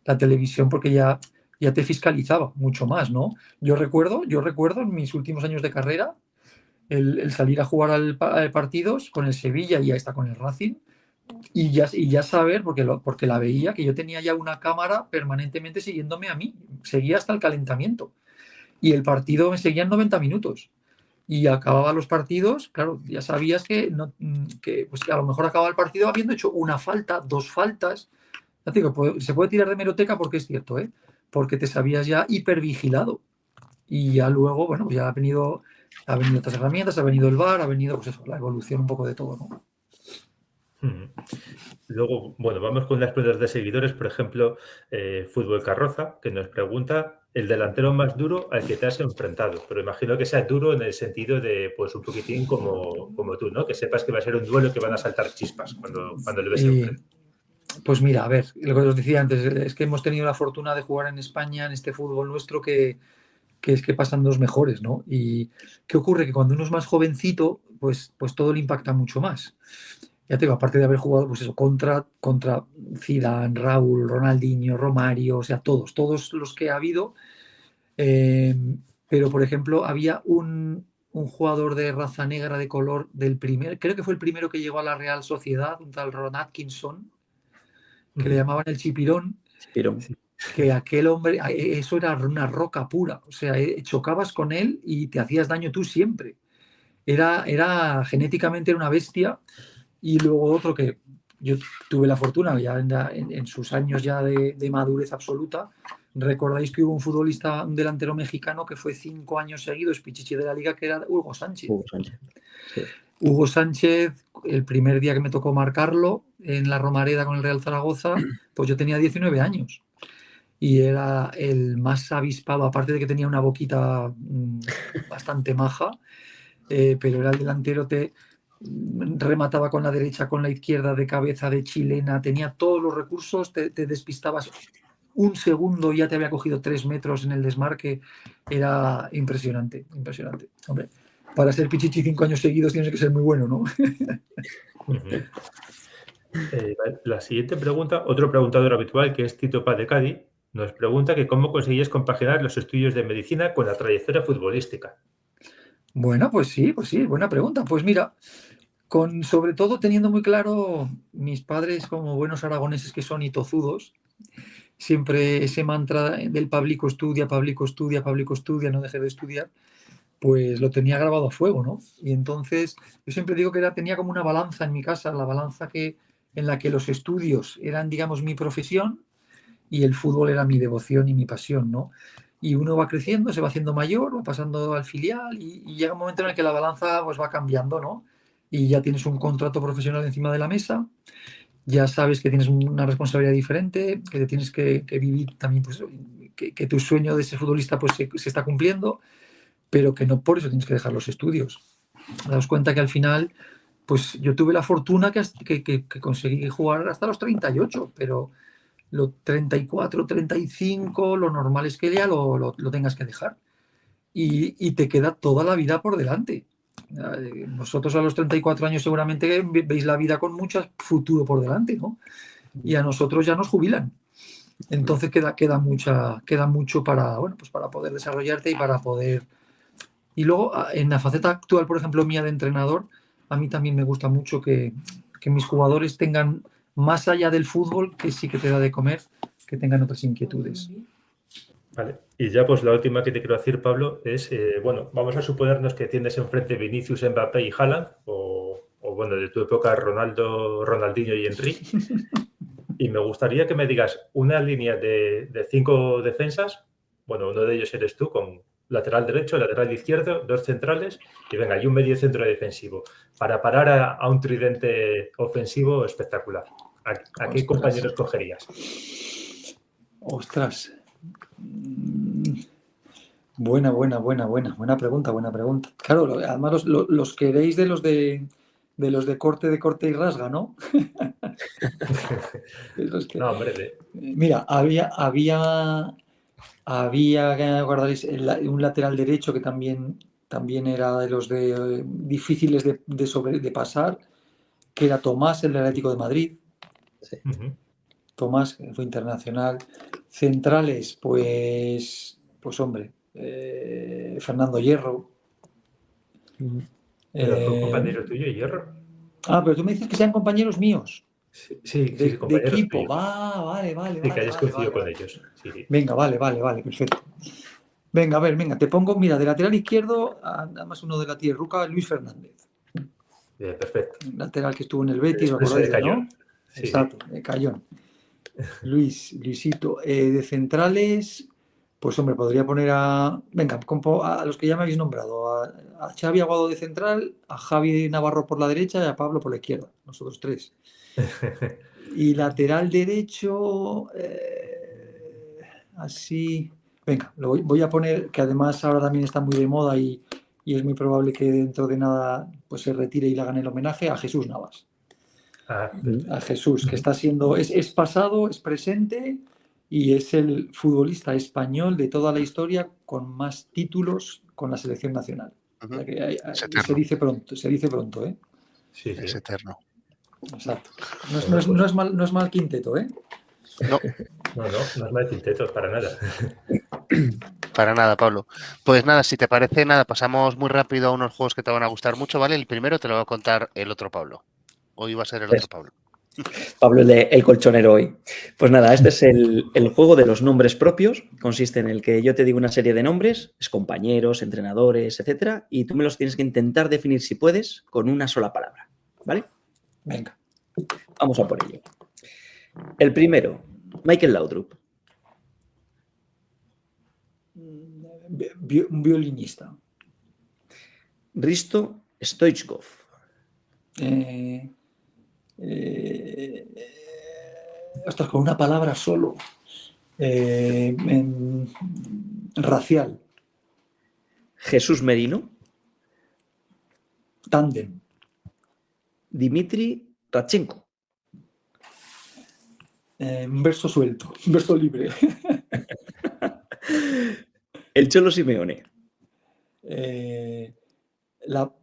La televisión porque ya te fiscalizaba mucho más, ¿no? Yo recuerdo en mis últimos años de carrera el salir a jugar a partidos con el Sevilla y hasta con el Racing y ya saber, porque la veía, que yo tenía ya una cámara permanentemente siguiéndome a mí. Seguía hasta el calentamiento. Y el partido me seguía en 90 minutos. Y acababa los partidos, claro, ya sabías que a lo mejor acababa el partido habiendo hecho una falta, 2 faltas. Ya te digo, se puede tirar de hemeroteca porque es cierto, ¿eh? Porque te sabías ya hipervigilado. Y ya luego, bueno, ya ha venido otras herramientas, ha venido el VAR, ha venido pues eso, la evolución un poco de todo, ¿no? Luego, bueno, vamos con las preguntas de seguidores. Por ejemplo, Fútbol Carroza, que nos pregunta el delantero más duro al que te has enfrentado. Pero imagino que sea duro en el sentido de, pues, un poquitín como tú, ¿no? Que sepas que va a ser un duelo que van a saltar chispas cuando le ves enfrente. Pues mira, a ver, lo que os decía antes, es que hemos tenido la fortuna de jugar en España, en este fútbol nuestro, que es que pasan los mejores, ¿no? Y ¿qué ocurre? Que cuando uno es más jovencito, pues todo le impacta mucho más. Ya te digo, aparte de haber jugado, pues eso, contra Zidane, Raúl, Ronaldinho, Romario, o sea, todos los que ha habido. Pero, por ejemplo, había un un jugador de raza negra de color creo que fue el primero que llegó a la Real Sociedad, un tal Ron Atkinson, que le llamaban el Chipirón. Chipirón. Que aquel hombre, eso era una roca pura, o sea, chocabas con él y te hacías daño tú siempre. Era genéticamente era una bestia. Y luego otro que yo tuve la fortuna, ya en sus años ya de madurez absoluta, recordáis que hubo un futbolista, un delantero mexicano que fue 5 años seguidos pichichi de la liga, que era Hugo Sánchez. Sí. Hugo Sánchez, el primer día que me tocó marcarlo en la Romareda con el Real Zaragoza, pues yo tenía 19 años. Y era el más avispado, aparte de que tenía una boquita bastante maja, pero era el delantero, remataba con la derecha, con la izquierda, de cabeza, de chilena, tenía todos los recursos, te despistabas un segundo y ya te había cogido 3 metros en el desmarque. Era impresionante. Hombre, para ser pichichi 5 años seguidos tienes que ser muy bueno, ¿no? La siguiente pregunta, otro preguntador habitual, que es Tito Paz de Cádiz, nos pregunta que cómo conseguías compaginar los estudios de medicina con la trayectoria futbolística. Bueno, pues sí, buena pregunta. Pues mira, sobre todo teniendo muy claro, mis padres, como buenos aragoneses que son y tozudos, siempre ese mantra del Pablico estudia, no deje de estudiar, pues lo tenía grabado a fuego, ¿no? Y entonces yo siempre digo que tenía como una balanza en mi casa, la balanza en la que los estudios eran, digamos, mi profesión y el fútbol era mi devoción y mi pasión, ¿no? Y uno va creciendo, se va haciendo mayor, va pasando al filial y llega un momento en el que la balanza pues va cambiando, ¿no? Y ya tienes un contrato profesional encima de la mesa, ya sabes que tienes una responsabilidad diferente, que te tienes que vivir también, pues que tu sueño de ser futbolista pues se está cumpliendo, pero que no por eso tienes que dejar los estudios. Daos cuenta que al final, pues yo tuve la fortuna que conseguí jugar hasta los 38, pero los 34, 35, lo normal es que ya lo tengas que dejar. Y te queda toda la vida por delante. Vosotros a los 34 años seguramente veis la vida con mucho futuro por delante, ¿no? Y a nosotros ya nos jubilan. Entonces queda mucho para, bueno, pues para poder desarrollarte y para poder... Y luego, en la faceta actual, por ejemplo, mía de entrenador, a mí también me gusta mucho que mis jugadores tengan, más allá del fútbol, que sí que te da de comer, que tengan otras inquietudes. Vale. Y ya pues la última que te quiero decir, Pablo, es, bueno, vamos a suponernos que tienes enfrente Vinicius, Mbappé y Haaland, o bueno, de tu época Ronaldo, Ronaldinho y Henry. Y me gustaría que me digas una línea de 5 defensas, bueno, uno de ellos eres tú, con lateral derecho, lateral izquierdo, 2 centrales y venga, y un medio centro defensivo, para parar a un tridente ofensivo espectacular. ¿A qué compañeros cogerías? Ostras. Buena pregunta. Claro, además los queréis de los de corte y rasga, ¿no? No, hombre. Mira, había guardaréis un lateral derecho que también era de los difíciles de pasar, que era Tomás, el del Atlético de Madrid. Sí. Tomás, que fue internacional. Centrales, pues hombre, Fernando Hierro. ¿Pero fue un compañero tuyo, Hierro? Pero tú me dices que sean compañeros míos. Sí, de equipo. Tuyos. Vale. Sí, que hayas coincidido con ellos. Sí. Venga, vale, perfecto. Venga, a ver, te pongo, mira, de lateral izquierdo, además uno de la Tierruca, Luis Fernández. Bien, perfecto. Lateral que estuvo en el Betis, ¿recordáis, ¿no? Sí. Exacto, de Cayón. Luisito. De centrales, pues hombre, podría poner a los que ya me habéis nombrado, a Xavi Aguado de central, a Javi Navarro por la derecha y a Pablo por la izquierda, nosotros 3. Y lateral derecho, así, venga, lo voy a poner, que además ahora también está muy de moda y es muy probable que dentro de nada pues se retire y le hagan el homenaje, a Jesús Navas. A Jesús, que está siendo, es pasado, es presente y es el futbolista español de toda la historia con más títulos con la selección nacional. O sea que se dice pronto, ¿eh? Sí. Es eterno. Exacto. No es mal quinteto, ¿eh? No es mal quinteto, para nada. Para nada, Pablo. Pues nada, si te parece, nada, pasamos muy rápido a unos juegos que te van a gustar mucho, ¿vale? El primero te lo va a contar el otro Pablo. Hoy va a ser el otro Pablo. Pablo, el colchonero hoy. Pues nada, este es el juego de los nombres propios. Consiste en el que yo te digo una serie de nombres, es compañeros, entrenadores, etcétera, y tú me los tienes que intentar definir, si puedes, con una sola palabra. ¿Vale? Venga. Vamos a por ello. El primero, Michael Laudrup. Un violinista. Risto Stoichkov. Ostras, con una palabra solo. Racial. Jesús Merino. Tándem. Dmitry Radchenko. Un verso suelto, un verso libre. El Cholo Simeone. La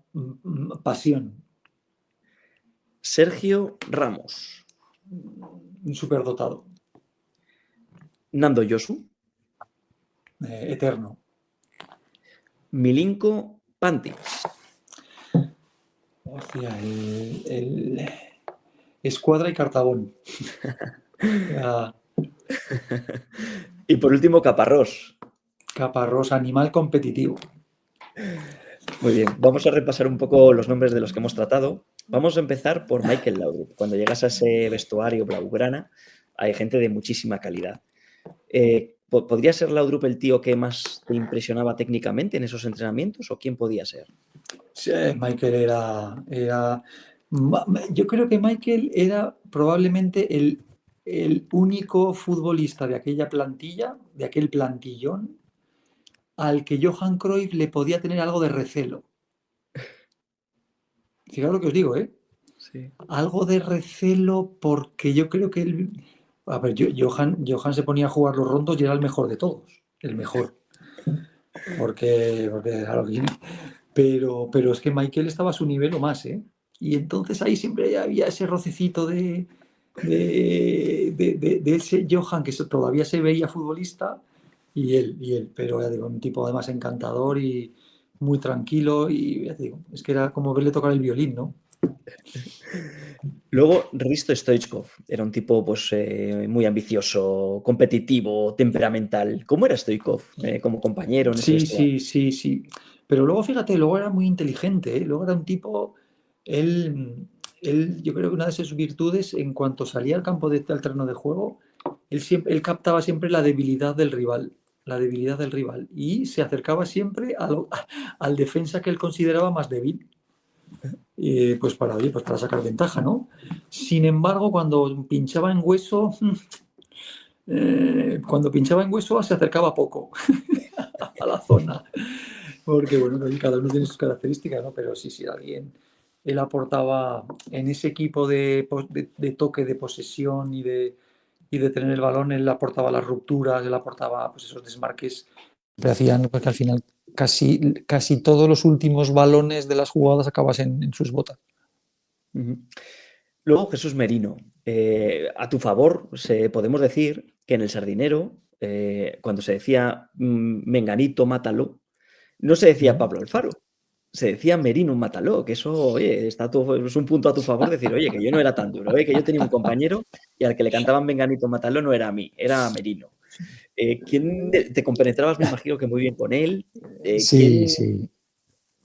pasión. Sergio Ramos. Un superdotado. Nando Yosu. Eterno. Milinko Pantic. Hostia, el Escuadra y Cartabón. Y por último, Caparrós. Caparrós, animal competitivo. Muy bien, vamos a repasar un poco los nombres de los que hemos tratado. Vamos a empezar por Michael Laudrup. Cuando llegas a ese vestuario blaugrana, hay gente de muchísima calidad. ¿Podría ser Laudrup el tío que más te impresionaba técnicamente en esos entrenamientos o quién podía ser? Sí, Michael era... Yo creo que Michael era probablemente el único futbolista de aquella plantilla, de aquel plantillón, al que Johan Cruyff le podía tener algo de recelo. Fijaos lo que os digo, ¿eh? Sí. Algo de recelo porque yo creo que él... A ver, Johan se ponía a jugar los rondos y era el mejor de todos. El mejor. Porque claro, pero es que Michael estaba a su nivel o más, ¿eh? Y entonces ahí siempre había ese rocecito de ese Johan que todavía se veía futbolista y él, pero ya digo, un tipo además encantador y muy tranquilo y ya digo, es que era como verle tocar el violín, ¿no? Luego, Risto Stoichkov era un tipo pues, muy ambicioso, competitivo, temperamental. ¿Cómo era Stoichkov como compañero en ese vestuario? Sí. Pero luego, fíjate, luego era muy inteligente, ¿eh? Luego era un tipo, él, yo creo que una de sus virtudes, en cuanto salía al campo al terreno de juego, él captaba siempre la debilidad del rival. Y se acercaba siempre al defensa que él consideraba más débil. Pues para sacar ventaja, ¿no? Sin embargo, cuando pinchaba en hueso se acercaba poco a la zona, porque bueno, cada uno tiene sus características, ¿no? Pero sí, él aportaba en ese equipo de toque, de posesión y de tener el balón, él aportaba las rupturas, él aportaba pues esos desmarques que hacían porque al final casi todos los últimos balones de las jugadas acabas en sus botas. Luego Jesús Merino. A tu favor, podemos decir que en el Sardinero, cuando se decía Menganito, mátalo, no se decía Pablo Alfaro, se decía Merino, mátalo, que eso, oye, es un punto a tu favor decir, oye, que yo no era tan duro, que yo tenía un compañero y al que le cantaban Menganito, mátalo no era a mí, era a Merino. ¿Quién te compenetrabas, me imagino que muy bien con él? Sí.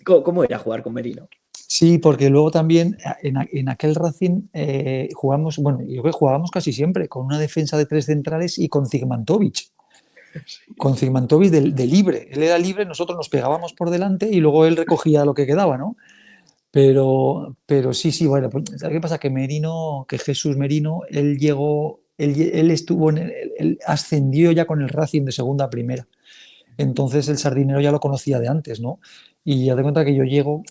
¿Cómo era jugar con Merino? Sí, porque luego también en aquel Racing jugábamos casi siempre con una defensa de 3 centrales y con Zigmantovic. Con Zigmantovic de libre. Él era libre, nosotros nos pegábamos por delante y luego él recogía lo que quedaba, ¿no? Pero sí, bueno, pues, ¿sabes qué pasa? Que Jesús Merino, él llegó, él estuvo, él ascendió ya con el Racing de segunda a primera. Entonces el Sardinero ya lo conocía de antes, ¿no? Y ya te cuenta que yo llego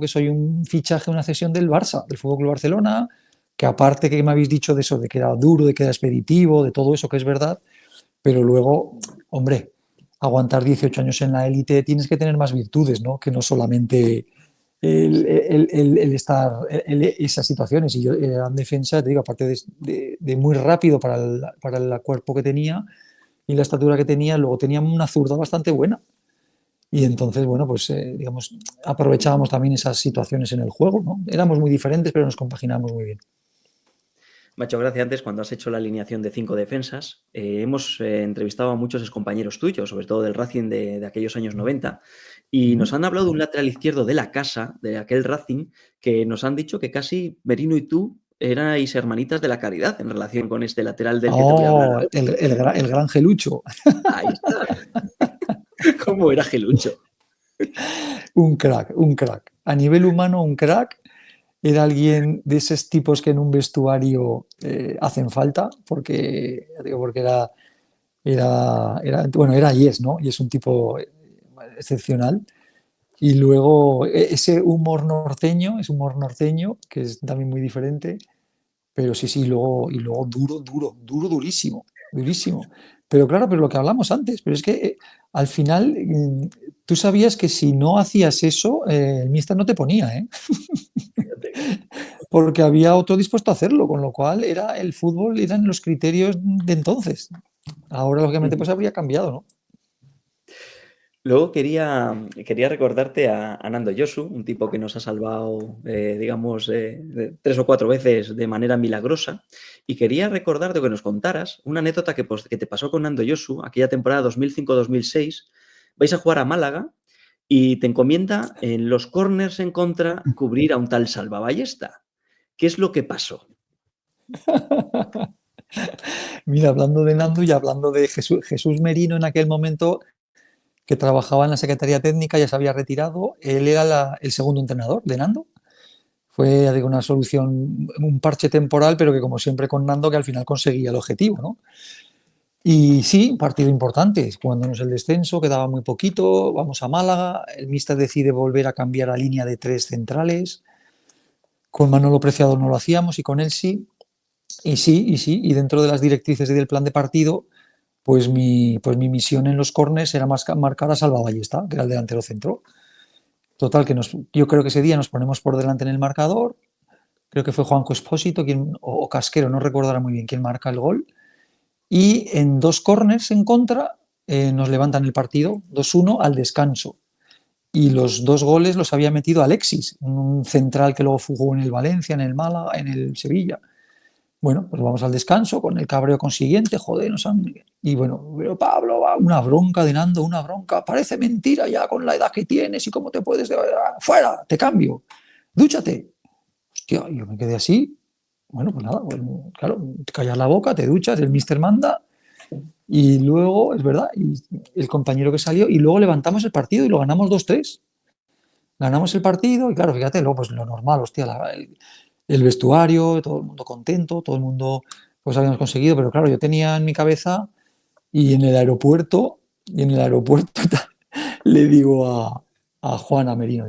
que soy un fichaje, una cesión del Barça, del FC Barcelona, que aparte que me habéis dicho de eso, de que era duro, de que era expeditivo, de todo eso que es verdad, pero luego, hombre, aguantar 18 años en la élite tienes que tener más virtudes, ¿no? Que no solamente el estar en esas situaciones. Y yo era en defensa, te digo, aparte de muy rápido para el cuerpo que tenía, y la estatura que tenía, luego tenía una zurda bastante buena. Y entonces, bueno, pues digamos, aprovechábamos también esas situaciones en el juego, ¿no? Éramos muy diferentes, pero nos compaginábamos muy bien. Me ha hecho gracia antes cuando has hecho la alineación de 5 defensas. Hemos entrevistado a muchos excompañeros tuyos, sobre todo del Racing de aquellos años 90, y nos han hablado de un lateral izquierdo de la casa, de aquel Racing, que nos han dicho que casi Merino y tú erais hermanitas de la caridad en relación con este lateral del que te voy a hablar ahora. El gran Gelucho. Ahí está. ¿Cómo era Gelucho? Un crack. A nivel humano, un crack. Era alguien de esos tipos que en un vestuario hacen falta, porque era Yes, ¿no? Y es un tipo excepcional. Y luego ese humor norteño, que es también muy diferente, pero sí, y luego durísimo. Pero claro, pero lo que hablamos antes, pero es que al final tú sabías que si no hacías eso, el míster no te ponía, ¿eh? Porque había otro dispuesto a hacerlo, con lo cual el fútbol eran los criterios de entonces. Ahora, lógicamente, pues habría cambiado, ¿no? Luego quería recordarte a Nando Josu, un tipo que nos ha salvado, digamos, 3 o 4 veces de manera milagrosa. Y quería recordarte que nos contaras una anécdota que te pasó con Nando Josu, aquella temporada 2005-2006. Vais a jugar a Málaga y te encomienda en los corners en contra cubrir a un tal Salvaballesta. ¿Qué es lo que pasó? Mira, hablando de Nando y hablando de Jesús Merino en aquel momento, que trabajaba en la Secretaría Técnica, ya se había retirado. Él era el segundo entrenador de Nando. Fue digo, una solución, un parche temporal, pero que como siempre con Nando, que al final conseguía el objetivo, ¿no? Y sí, un partido importante, jugándonos el descenso, quedaba muy poquito, vamos a Málaga, el míster decide volver a cambiar a línea de 3 centrales, con Manolo Preciado no lo hacíamos y con él sí, y dentro de las directrices y del plan de partido, pues mi misión en los córners era marcar a Salva Ballesta, que era el delantero centro. Total, que yo creo que ese día nos ponemos por delante en el marcador, creo que fue Juanjo Espósito o Casquero, no recuerdo ahora muy bien quién marca el gol, y en 2 córners en contra nos levantan el partido 2-1 al descanso. Y los 2 goles los había metido Alexis, un central que luego jugó en el Valencia, en el Málaga, en el Sevilla. Bueno, pues vamos al descanso con el cabreo consiguiente, joder, y bueno, pero Pablo, una bronca de Nando, una bronca, parece mentira ya con la edad que tienes y cómo te puedes... ¡Fuera! Te cambio, dúchate. Hostia, yo me quedé así. Bueno, pues nada, pues, claro, te callas la boca, te duchas, el míster manda y luego, es verdad, y el compañero que salió y luego levantamos el partido y lo ganamos 2-3. Ganamos el partido y claro, fíjate, luego pues lo normal, hostia, el vestuario, todo el mundo contento, todo el mundo pues habíamos conseguido, pero claro, yo tenía en mi cabeza y en el aeropuerto le digo a Juan Amerino,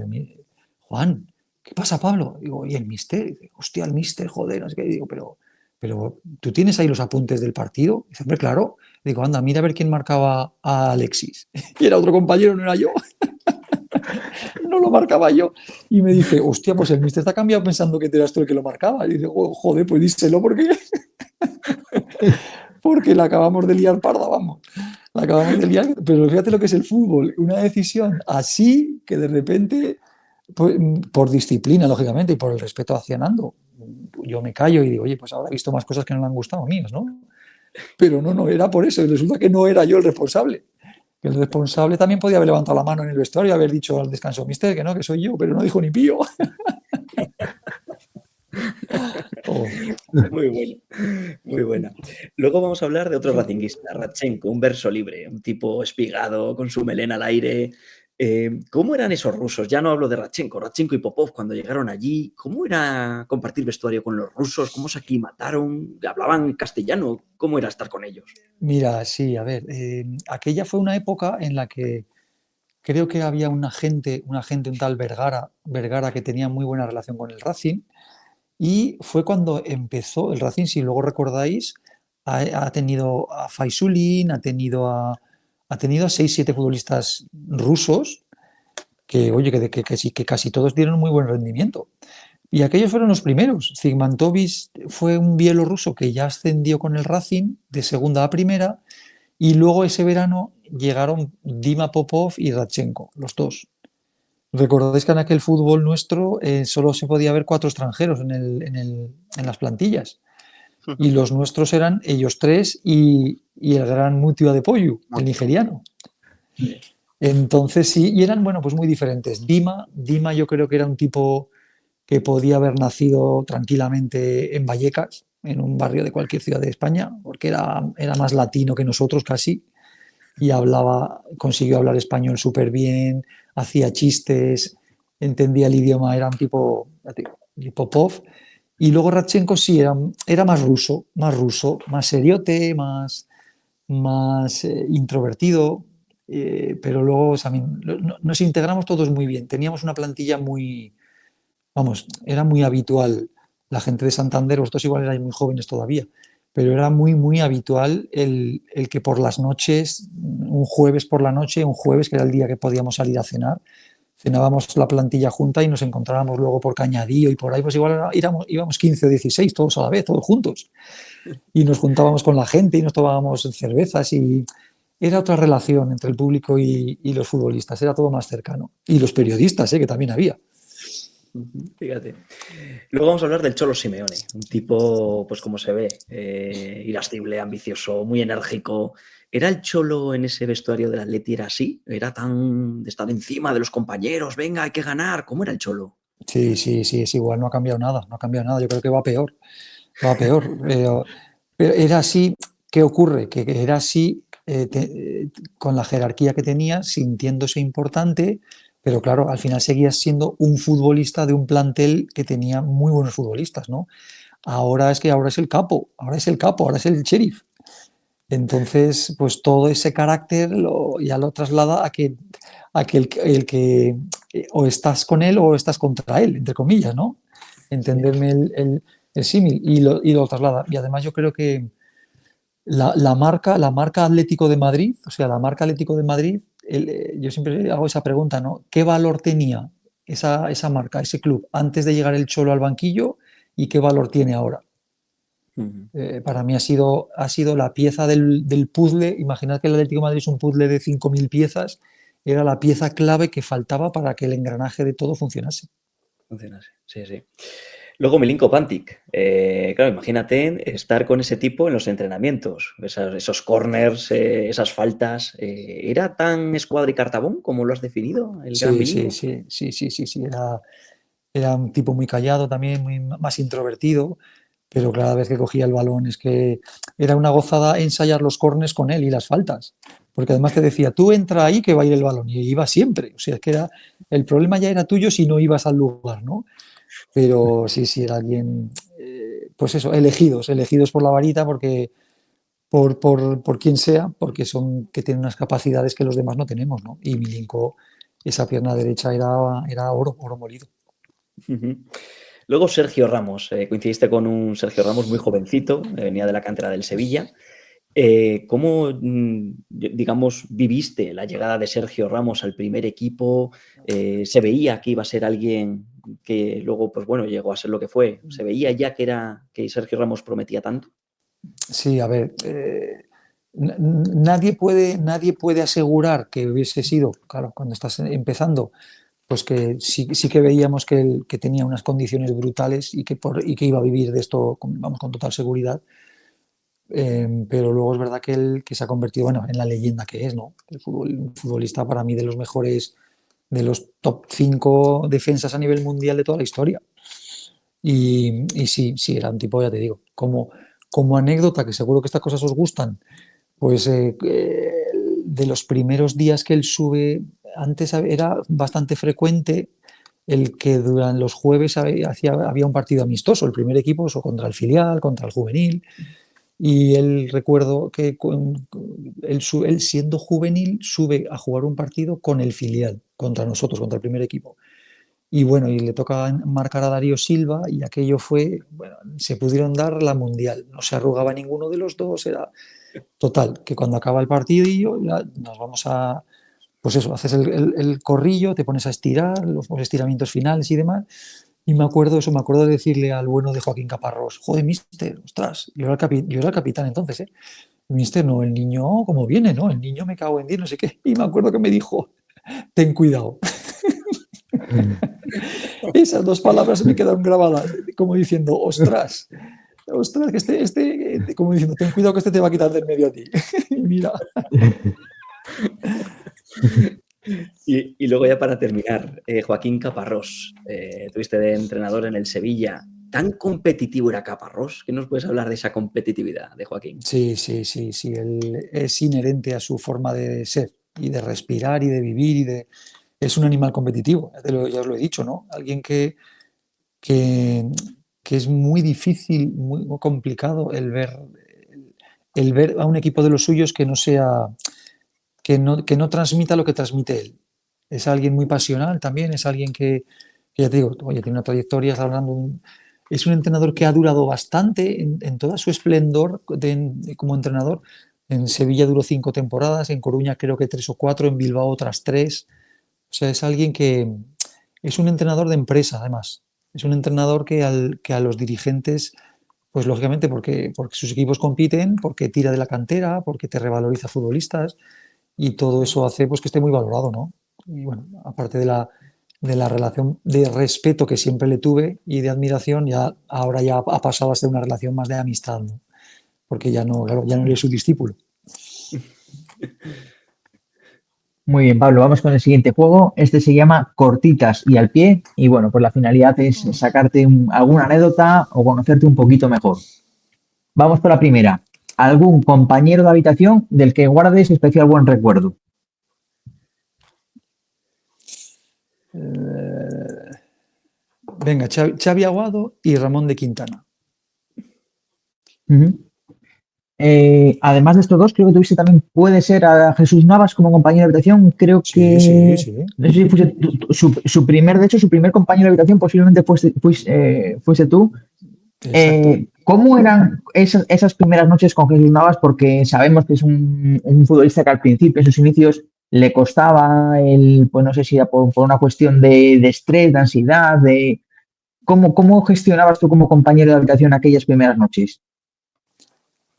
Juan, ¿qué pasa, Pablo? Digo, ¿y el míster? Hostia, el míster, joder, no sé qué. Digo, pero ¿tú tienes ahí los apuntes del partido? Dice, hombre, claro. Digo, anda, mira a ver quién marcaba a Alexis. Y era otro compañero, no era yo. No lo marcaba yo. Y me dice, hostia, pues el míster está cambiado pensando que eras tú el que lo marcaba. Y dice, joder, pues díselo porque la acabamos de liar parda, vamos. La acabamos de liar, pero fíjate lo que es el fútbol. Una decisión así que de repente, pues, por disciplina, lógicamente, y por el respeto hacia Nando, yo me callo y digo, oye, pues ahora he visto más cosas que no le han gustado mías, ¿no? Pero no, era por eso. Y resulta que no era yo el responsable. El responsable también podía haber levantado la mano en el vestuario y haber dicho al descanso, mister, que no, que soy yo, pero no dijo ni pío. Muy bueno, muy buena. Luego vamos a hablar de otro racinguista, Radchenko, un verso libre, un tipo espigado, con su melena al aire. ¿Cómo eran esos rusos? Ya no hablo de Radchenko y Popov cuando llegaron allí. ¿Cómo era compartir vestuario con los rusos? ¿Cómo se aclimataron? ¿Hablaban castellano? ¿Cómo era estar con ellos? Mira, sí, a ver, aquella fue una época en la que creo que había un agente, un tal Vergara, que tenía muy buena relación con el Racing, y fue cuando empezó el Racing, si luego recordáis, ha tenido a Faisulin, ha tenido a 6-7 futbolistas rusos que, oye, que casi todos dieron muy buen rendimiento. Y aquellos fueron los primeros. Zigmantovic fue un bielorruso que ya ascendió con el Racing de segunda a primera Y luego ese verano llegaron Dima Popov y Radchenko, los dos. Recordáis que en aquel fútbol nuestro solo se podía ver 4 extranjeros en las plantillas. Y los nuestros eran ellos 3 y el gran Mutiu Adepoyu, el nigeriano. Entonces sí, y eran, bueno, pues muy diferentes. Dima yo creo que era un tipo que podía haber nacido tranquilamente en Vallecas, en un barrio de cualquier ciudad de España, porque era más latino que nosotros casi, y consiguió hablar español súper bien, hacía chistes, entendía el idioma, era un tipo Popov. Y luego Radchenko sí, era más ruso, más seriote, más introvertido, pero luego también nos integramos todos muy bien. Teníamos una plantilla era muy habitual. La gente de Santander, vosotros igual erais muy jóvenes todavía, pero era muy, muy habitual el que por las noches, un jueves por la noche, un jueves que era el día que podíamos salir a cenar, cenábamos la plantilla junta y nos encontrábamos luego por Cañadío y por ahí, pues igual íbamos 15 o 16 todos a la vez, todos juntos. Y nos juntábamos con la gente y nos tomábamos cervezas y era otra relación entre el público y los futbolistas, era todo más cercano. Y los periodistas, que también había. Fíjate. Luego vamos a hablar del Cholo Simeone, un tipo, pues como se ve, irascible, ambicioso, muy enérgico. ¿Era el Cholo en ese vestuario del Atleti era así? ¿Era tan de estar encima de los compañeros? Venga, hay que ganar. ¿Cómo era el Cholo? Sí, es igual, no ha cambiado nada, Yo creo que va peor. Pero era así. ¿Qué ocurre? Que era así con la jerarquía que tenía, sintiéndose importante, pero claro, al final seguía siendo un futbolista de un plantel que tenía muy buenos futbolistas, ¿no? Ahora es el capo, ahora es el sheriff. Entonces, pues todo ese carácter ya lo traslada a que el que o estás con él o estás contra él, entre comillas, ¿no? Entenderme el símil y lo traslada. Y además yo creo que la marca Atlético de Madrid, yo siempre hago esa pregunta, ¿no? ¿Qué valor tenía esa marca, ese club, antes de llegar el Cholo al banquillo y qué valor tiene ahora? Para mí ha sido la pieza del puzzle. Imaginad que el Atlético de Madrid es un puzzle de 5.000 piezas, era la pieza clave que faltaba para que el engranaje de todo funcionase. Sí. Luego Milinko Pantic. Claro, imagínate estar con ese tipo en los entrenamientos, esos corners, esas faltas. ¿Era tan escuadra y cartabón como lo has definido, el gran Milinko? Sí. Era un tipo muy callado también, más introvertido, pero cada vez que cogía el balón es que era una gozada ensayar los corners con él y las faltas. Porque además te decía, tú entra ahí que va a ir el balón, y iba siempre. O sea, es que el problema ya era tuyo si no ibas al lugar, ¿no? Pero sí, era alguien, pues eso, elegidos por la varita, porque por quien sea, porque que tienen unas capacidades que los demás no tenemos, ¿no? Y Milinko, esa pierna derecha era oro molido. Luego Sergio Ramos. Coincidiste con un Sergio Ramos muy jovencito, venía de la cantera del Sevilla. ¿Cómo, digamos, viviste la llegada de Sergio Ramos al primer equipo? ¿Se veía que iba a ser alguien que luego, pues bueno, llegó a ser lo que fue? ¿Se veía ya que Sergio Ramos prometía tanto? Sí, a ver, nadie puede asegurar que hubiese sido, claro, cuando estás empezando, pues que sí que veíamos que tenía unas condiciones brutales y que iba a vivir de esto, vamos, con total seguridad. Pero luego es verdad que se ha convertido, bueno, en la leyenda que es, ¿no? Un futbolista para mí de los mejores, de los top 5 defensas a nivel mundial de toda la historia. Y sí, era un tipo, ya te digo, como anécdota, que seguro que estas cosas os gustan, pues de los primeros días que él sube, antes era bastante frecuente el que durante los jueves había un partido amistoso, el primer equipo, o contra el filial, contra el juvenil. Y él, recuerdo que él siendo juvenil sube a jugar un partido con el filial, contra nosotros, contra el primer equipo. Y bueno, y le toca marcar a Darío Silva y aquello fue, bueno, se pudieron dar la mundial. No se arrugaba ninguno de los dos, era total, que cuando acaba el partido y nos vamos a, pues eso, haces el corrillo, te pones a estirar, los estiramientos finales y demás. Y me acuerdo de decirle al bueno de Joaquín Caparrós, joder, mister, ostras, yo era el capitán entonces, mister, no, el niño, como viene, ¿no? El niño me cago en 10, no sé qué. Y me acuerdo que me dijo, ten cuidado. Esas dos palabras me quedaron grabadas, como diciendo, ostras, ostras, que como diciendo, ten cuidado que este te va a quitar del medio a ti. Y mira, Y luego ya para terminar, Joaquín Caparrós, tuviste de entrenador en el Sevilla. ¿Tan competitivo era Caparrós? ¿Qué nos puedes hablar de esa competitividad de Joaquín? sí, él es inherente a su forma de ser y de respirar y de vivir es un animal competitivo, ya os lo he dicho, ¿no? Alguien que, que es muy difícil, muy complicado el ver a un equipo de los suyos que no sea, que no transmita lo que transmite él. Es alguien muy pasional también, es alguien que ya te digo, oye, tiene una trayectoria, está hablando es un entrenador que ha durado bastante en toda su esplendor como entrenador. En Sevilla duró 5 temporadas, en Coruña creo que 3 o 4, en Bilbao otras 3. O sea, es alguien que es un entrenador de empresa, además. Es un entrenador que a los dirigentes, pues lógicamente porque sus equipos compiten, porque tira de la cantera, porque te revaloriza futbolistas y todo eso hace pues que esté muy valorado, ¿no? Y bueno, aparte de la relación de respeto que siempre le tuve y de admiración, ahora ya ha pasado a ser una relación más de amistad, ¿no? Porque ya no, claro, ya no eres su discípulo. Muy bien, Pablo, vamos con el siguiente juego. Este se llama Cortitas y al pie. Y bueno, pues la finalidad es sacarte alguna anécdota o conocerte un poquito mejor. Vamos por la primera. ¿Algún compañero de habitación del que guardes especial buen recuerdo? Venga, Xavi Aguado y Ramón de Quintana. Además de estos dos, creo que tuviste también, puede ser a Jesús Navas como compañero de habitación. Creo que Sí. no sé si fuese su primer compañero de habitación posiblemente fuese tú. ¿Cómo eran esas primeras noches con Jesús Navas? Porque sabemos que es un futbolista que al principio, en sus inicios, le costaba pues no sé si era por una cuestión de estrés, de ansiedad, ¿cómo gestionabas tú como compañero de habitación aquellas primeras noches?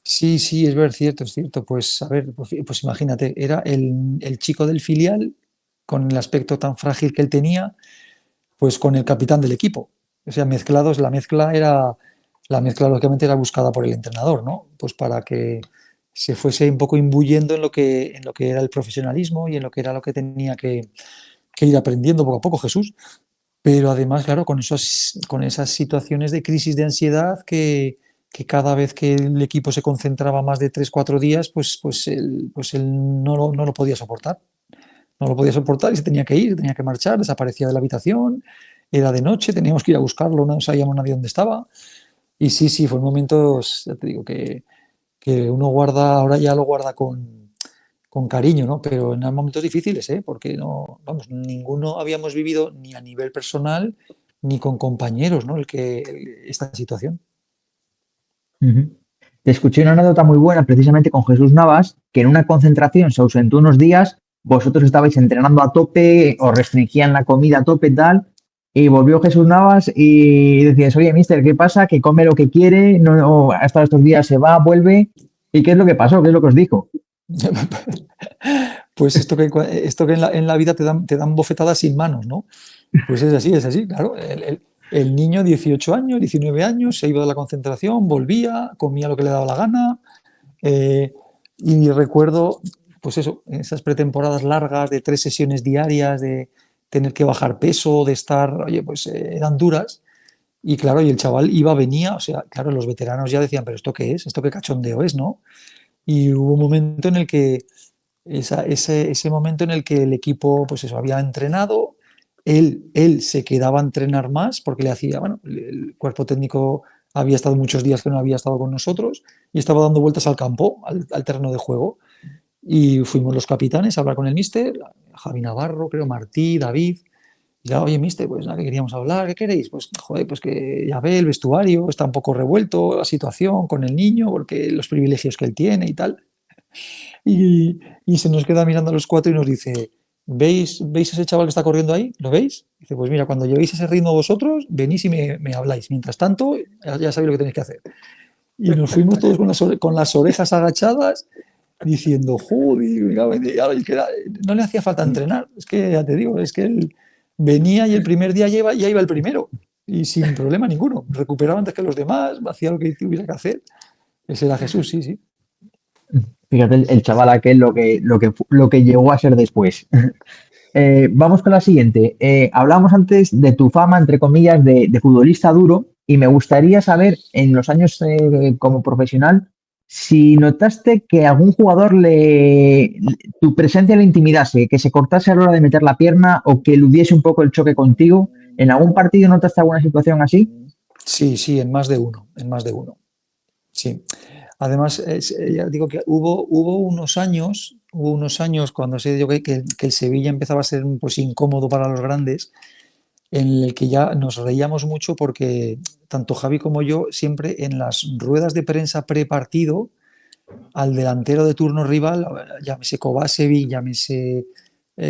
Sí, es ver, cierto, es cierto. Pues a ver, pues imagínate, era el chico del filial con el aspecto tan frágil que él tenía, pues con el capitán del equipo. O sea, mezclados, la mezcla lógicamente era buscada por el entrenador, ¿no? Pues para que se fuese un poco imbuyendo en lo que era el profesionalismo y en lo que era lo que tenía que ir aprendiendo poco a poco Jesús. Pero además, claro, con esas situaciones de crisis de ansiedad que cada vez que el equipo se concentraba más de 3-4 días, pues él no lo podía soportar. No lo podía soportar y se tenía que ir, se tenía que marchar, desaparecía de la habitación, era de noche, teníamos que ir a buscarlo, no sabíamos nadie dónde estaba. Y sí, fueron momentos, ya te digo, que uno guarda, ahora ya lo guarda con cariño, ¿no? Pero en momentos difíciles, ¿eh? Porque no, vamos, ninguno habíamos vivido ni a nivel personal ni con compañeros, ¿no? Esta situación. Te escuché una anécdota muy buena precisamente con Jesús Navas, que en una concentración se ausentó unos días, vosotros estabais entrenando a tope, os restringían la comida a tope y tal, y volvió Jesús Navas y decías, oye, mister, ¿qué pasa? Que come lo que quiere, no, hasta estos días se va, vuelve, ¿y qué es lo que pasó? ¿Qué es lo que os dijo? Pues esto que en la vida te dan bofetadas sin manos, ¿no? Pues es así, claro. El niño, 18 años, 19 años, se iba a la concentración, volvía, comía lo que le daba la gana. Y recuerdo, pues eso, esas pretemporadas largas de 3 sesiones diarias, de tener que bajar peso, de estar, oye, pues eran duras. Y claro, y el chaval venía, o sea, claro, los veteranos ya decían, pero ¿esto qué es? ¿Esto qué cachondeo es, no? Y hubo un momento en el que, ese momento en el que el equipo, pues eso, había entrenado, él se quedaba a entrenar más porque le hacía, bueno, el cuerpo técnico había estado muchos días que no había estado con nosotros y estaba dando vueltas al campo, al terreno de juego. Y fuimos los capitanes a hablar con el míster, Javi Navarro, creo, Martí, David. Y ya, oye, míster, pues nada, que queríamos hablar, ¿qué queréis? Pues, joder, pues que ya ve el vestuario, está un poco revuelto la situación con el niño, porque los privilegios que él tiene y tal. Y se nos queda mirando a los 4 y nos dice, ¿veis ese chaval que está corriendo ahí? ¿Lo veis? Dice, pues mira, cuando llevéis ese ritmo vosotros, venís y me habláis. Mientras tanto, ya sabéis lo que tenéis que hacer. Y nos fuimos todos con las orejas agachadas diciendo, joder, claro, es que no le hacía falta entrenar. Es que ya te digo, es que él venía y el primer día ya iba el primero y sin problema ninguno. Recuperaba antes que los demás, hacía lo que tuviera que hacer. Ese era Jesús, sí, sí. Fíjate el chaval aquel lo que llegó a ser después. Vamos con la siguiente. Hablábamos antes de tu fama, entre comillas, de futbolista duro, y me gustaría saber, en los años como profesional, si notaste que algún jugador tu presencia le intimidase, que se cortase a la hora de meter la pierna o que eludiese un poco el choque contigo. ¿En algún partido notaste alguna situación así? Sí, en más de uno, Sí. Además, ya digo que hubo unos años cuando se dio que el Sevilla empezaba a ser pues, incómodo para los grandes, en el que ya nos reíamos mucho porque tanto Javi como yo siempre en las ruedas de prensa prepartido al delantero de turno rival, llámese Kovacevic, llámese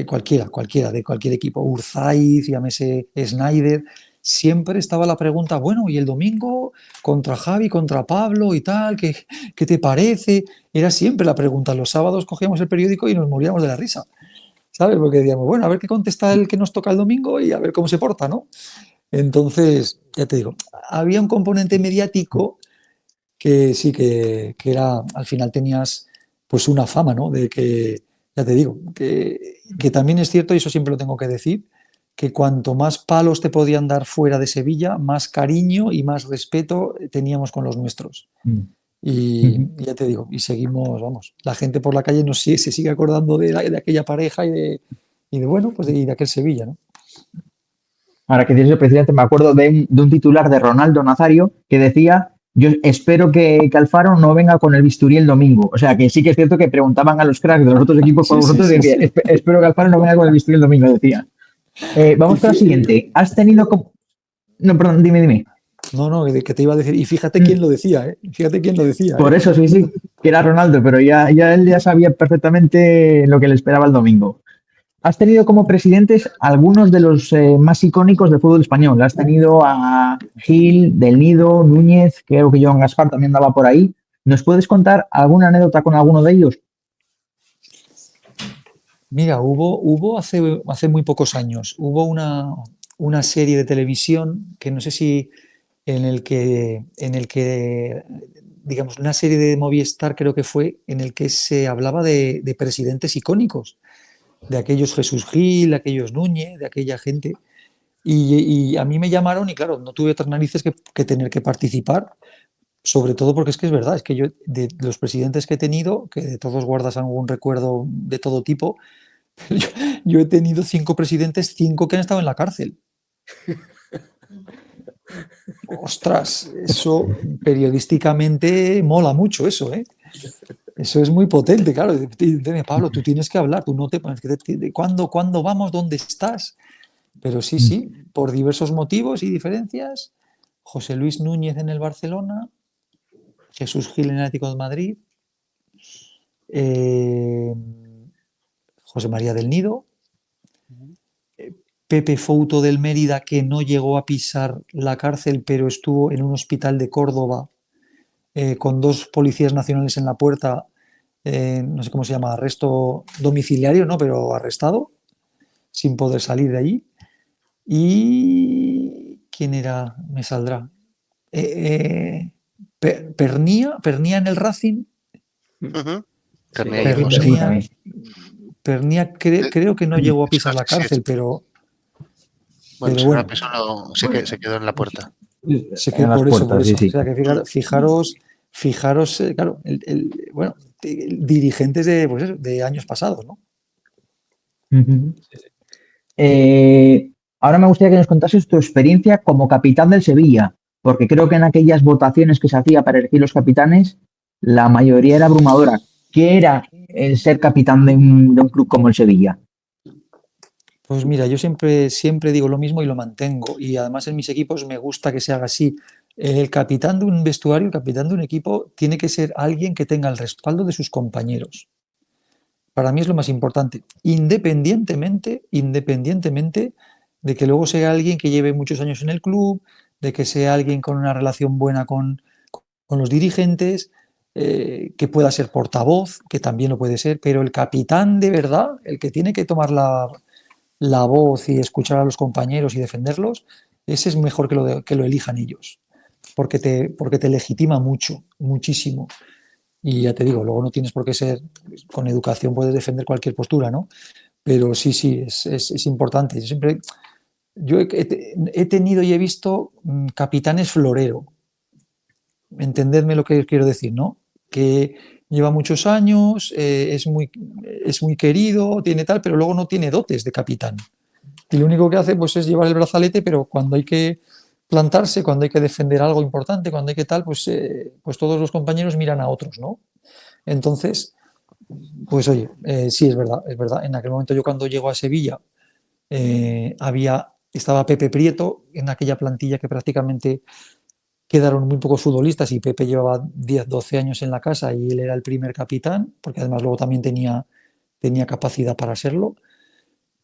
cualquiera de cualquier equipo, Urzaiz, llámese Snyder, siempre estaba la pregunta, bueno, y el domingo contra Javi, contra Pablo y tal, ¿qué te parece? Era siempre la pregunta. Los sábados cogíamos el periódico y nos moríamos de la risa, ¿sabes? Porque decíamos, bueno, a ver qué contesta el que nos toca el domingo y a ver cómo se porta, ¿no? Entonces, ya te digo, había un componente mediático que sí, que era, al final tenías pues una fama, ¿no? De que, ya te digo, que también es cierto, y eso siempre lo tengo que decir, que cuanto más palos te podían dar fuera de Sevilla, más cariño y más respeto teníamos con los nuestros. Y ya te digo, y seguimos, vamos, la gente por la calle se sigue acordando de aquella pareja y de bueno, pues de aquel Sevilla, ¿no? Ahora que dices el presidente, me acuerdo de un titular de Ronaldo Nazario que decía: yo espero que Alfaro no venga con el bisturí el domingo. O sea, que sí que es cierto que preguntaban a los cracks de los otros equipos por vosotros y decía, espero que Alfaro no venga con el bisturí el domingo, decía. Vamos con la siguiente. ¿Has tenido como... No, perdón, dime. No, que te iba a decir, y fíjate quién lo decía, ¿eh? Fíjate quién lo decía. Por eso, sí, que era Ronaldo, pero ya él ya sabía perfectamente lo que le esperaba el domingo. Has tenido como presidentes algunos de los más icónicos del fútbol español. Has tenido a Gil, Del Nido, Núñez, creo que Joan Gaspar también andaba por ahí. ¿Nos puedes contar alguna anécdota con alguno de ellos? Mira, hubo hace muy pocos años, hubo una serie de televisión que no sé si en el que, digamos, una serie de Movistar creo que fue, en el que se hablaba de presidentes icónicos, de aquellos Jesús Gil, de aquellos Núñez, de aquella gente. Y a mí me llamaron y claro, no tuve otras narices que tener que participar, sobre todo porque es que es verdad, es que yo de los presidentes que he tenido, que de todos guardas algún recuerdo de todo tipo, yo he tenido 5 presidentes, 5 que han estado en la cárcel. Ostras, eso periodísticamente mola mucho eso, ¿eh? Eso es muy potente, claro. Dime, Pablo, tú tienes que hablar, tú no te pones ¿cuándo vamos? ¿Dónde estás? Pero sí, por diversos motivos y diferencias, José Luis Núñez en el Barcelona, Jesús Gil en el Atlético de Madrid, José María del Nido, Pepe Fouto del Mérida, que no llegó a pisar la cárcel, pero estuvo en un hospital de Córdoba con 2 policías nacionales en la puerta, no sé cómo se llama, arresto domiciliario, ¿no? Pero arrestado, sin poder salir de allí. ¿Y quién era? Me saldrá. Pernía en el Racing. Pernía creo que no llegó a pisar la cárcel, pero... Bueno, se quedó en la puerta. Se quedó por eso. Sí. O sea que fijaros, claro, dirigentes de años pasados, ¿no? Ahora me gustaría que nos contases tu experiencia como capitán del Sevilla, porque creo que en aquellas votaciones que se hacía para elegir los capitanes, la mayoría era abrumadora. ¿Qué era el ser capitán de un club como el Sevilla? Pues mira, yo siempre digo lo mismo y lo mantengo. Y además en mis equipos me gusta que se haga así. El capitán de un vestuario, el capitán de un equipo, tiene que ser alguien que tenga el respaldo de sus compañeros. Para mí es lo más importante, independientemente de que luego sea alguien que lleve muchos años en el club, de que sea alguien con una relación buena con con los dirigentes, que pueda ser portavoz, que también lo puede ser, pero el capitán de verdad, el que tiene que tomar la voz y escuchar a los compañeros y defenderlos, ese es mejor que lo elijan ellos, porque te legitima mucho, muchísimo. Y ya te digo, luego no tienes por qué ser, con educación puedes defender cualquier postura, ¿no? Pero sí, es importante. Yo he tenido y he visto capitanes florero. Entendedme lo que quiero decir, ¿no? Que lleva muchos años, es muy querido, tiene tal, pero luego no tiene dotes de capitán. Y lo único que hace pues, es llevar el brazalete, pero cuando hay que plantarse, cuando hay que defender algo importante, cuando hay que tal, pues todos los compañeros miran a otros, ¿no? Entonces, pues oye, sí, es verdad, es verdad. En aquel momento yo cuando llego a Sevilla estaba Pepe Prieto en aquella plantilla que prácticamente quedaron muy pocos futbolistas y Pepe llevaba 10, 12 años en la casa y él era el primer capitán, porque además luego también tenía capacidad para serlo.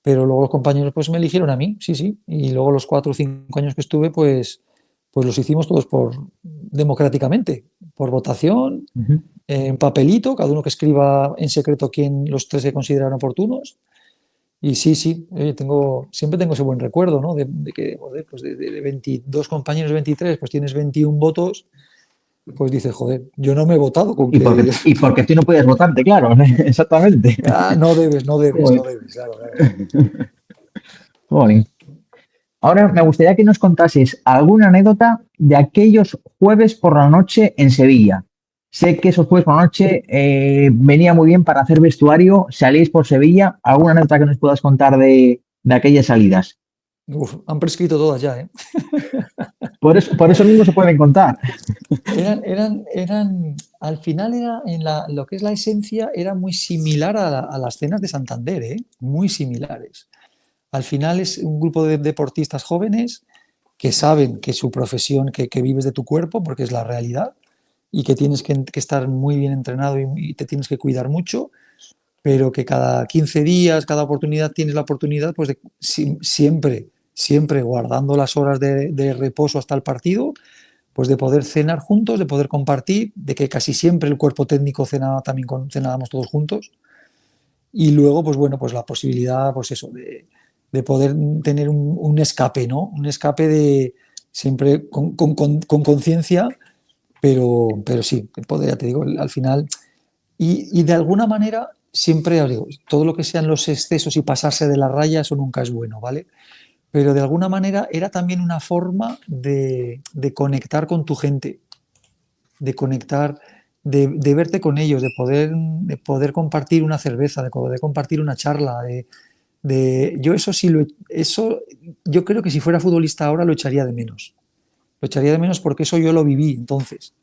Pero luego los compañeros pues me eligieron a mí, sí, sí. Y luego los 4 o 5 años que estuve, pues los hicimos todos democráticamente, por votación, en papelito, cada uno que escriba en secreto quién los 3 se consideran oportunos. Y sí, sí, siempre tengo ese buen recuerdo, ¿no? De que, joder, pues de 22 compañeros, 23, pues tienes 21 votos, pues dices, joder, yo no me he votado con que... Y porque tú no podías votarte, claro, exactamente. no debes, Joder. claro. Joder. Ahora me gustaría que nos contases alguna anécdota de aquellos jueves por la noche en Sevilla. Sé que esos jueves por la noche venía muy bien para hacer vestuario, salís por Sevilla. ¿Alguna anécdota que nos puedas contar de aquellas salidas? Uf, han prescrito todas ya, ¿eh? Por eso mismo se pueden contar. Al final lo que es la esencia era muy similar a las cenas de Santander, ¿eh? Muy similares. Al final es un grupo de deportistas jóvenes que saben que su profesión, que vives de tu cuerpo, porque es la realidad, y que tienes que estar muy bien entrenado y te tienes que cuidar mucho, pero que cada 15 días, cada oportunidad, tienes la oportunidad pues de siempre guardando las horas de reposo hasta el partido, pues de poder cenar juntos, de poder compartir, de que casi siempre el cuerpo técnico cenaba también cenábamos todos juntos. Y luego, pues bueno, pues la posibilidad, pues eso, de poder tener un escape, ¿no? Un escape de siempre con conciencia, pero sí, poder, ya te digo, al final. Y de alguna manera, siempre os digo, todo lo que sean los excesos y pasarse de la raya, eso nunca es bueno, ¿vale? Pero de alguna manera era también una forma de conectar con tu gente, de conectar, de verte con ellos, de poder compartir una cerveza, de poder compartir una charla, yo eso sí, yo creo que si fuera futbolista ahora lo echaría de menos. Lo echaría de menos porque eso yo lo viví entonces.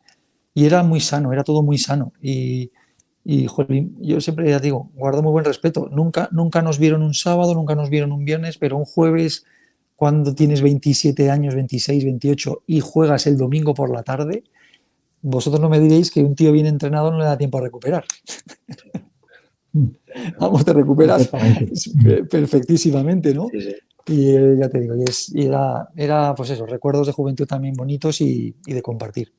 Y era muy sano, era todo muy sano. Y jolín, yo siempre ya digo, guardo muy buen respeto. Nunca nos vieron un sábado, nunca nos vieron un viernes, pero un jueves, cuando tienes 27 años, 26, 28 y juegas el domingo por la tarde, vosotros no me diréis que un tío bien entrenado no le da tiempo a recuperar. Vamos, te recuperas perfectísimamente, ¿no? Sí, sí. Y ya te digo, era pues eso, recuerdos de juventud también bonitos y de compartir.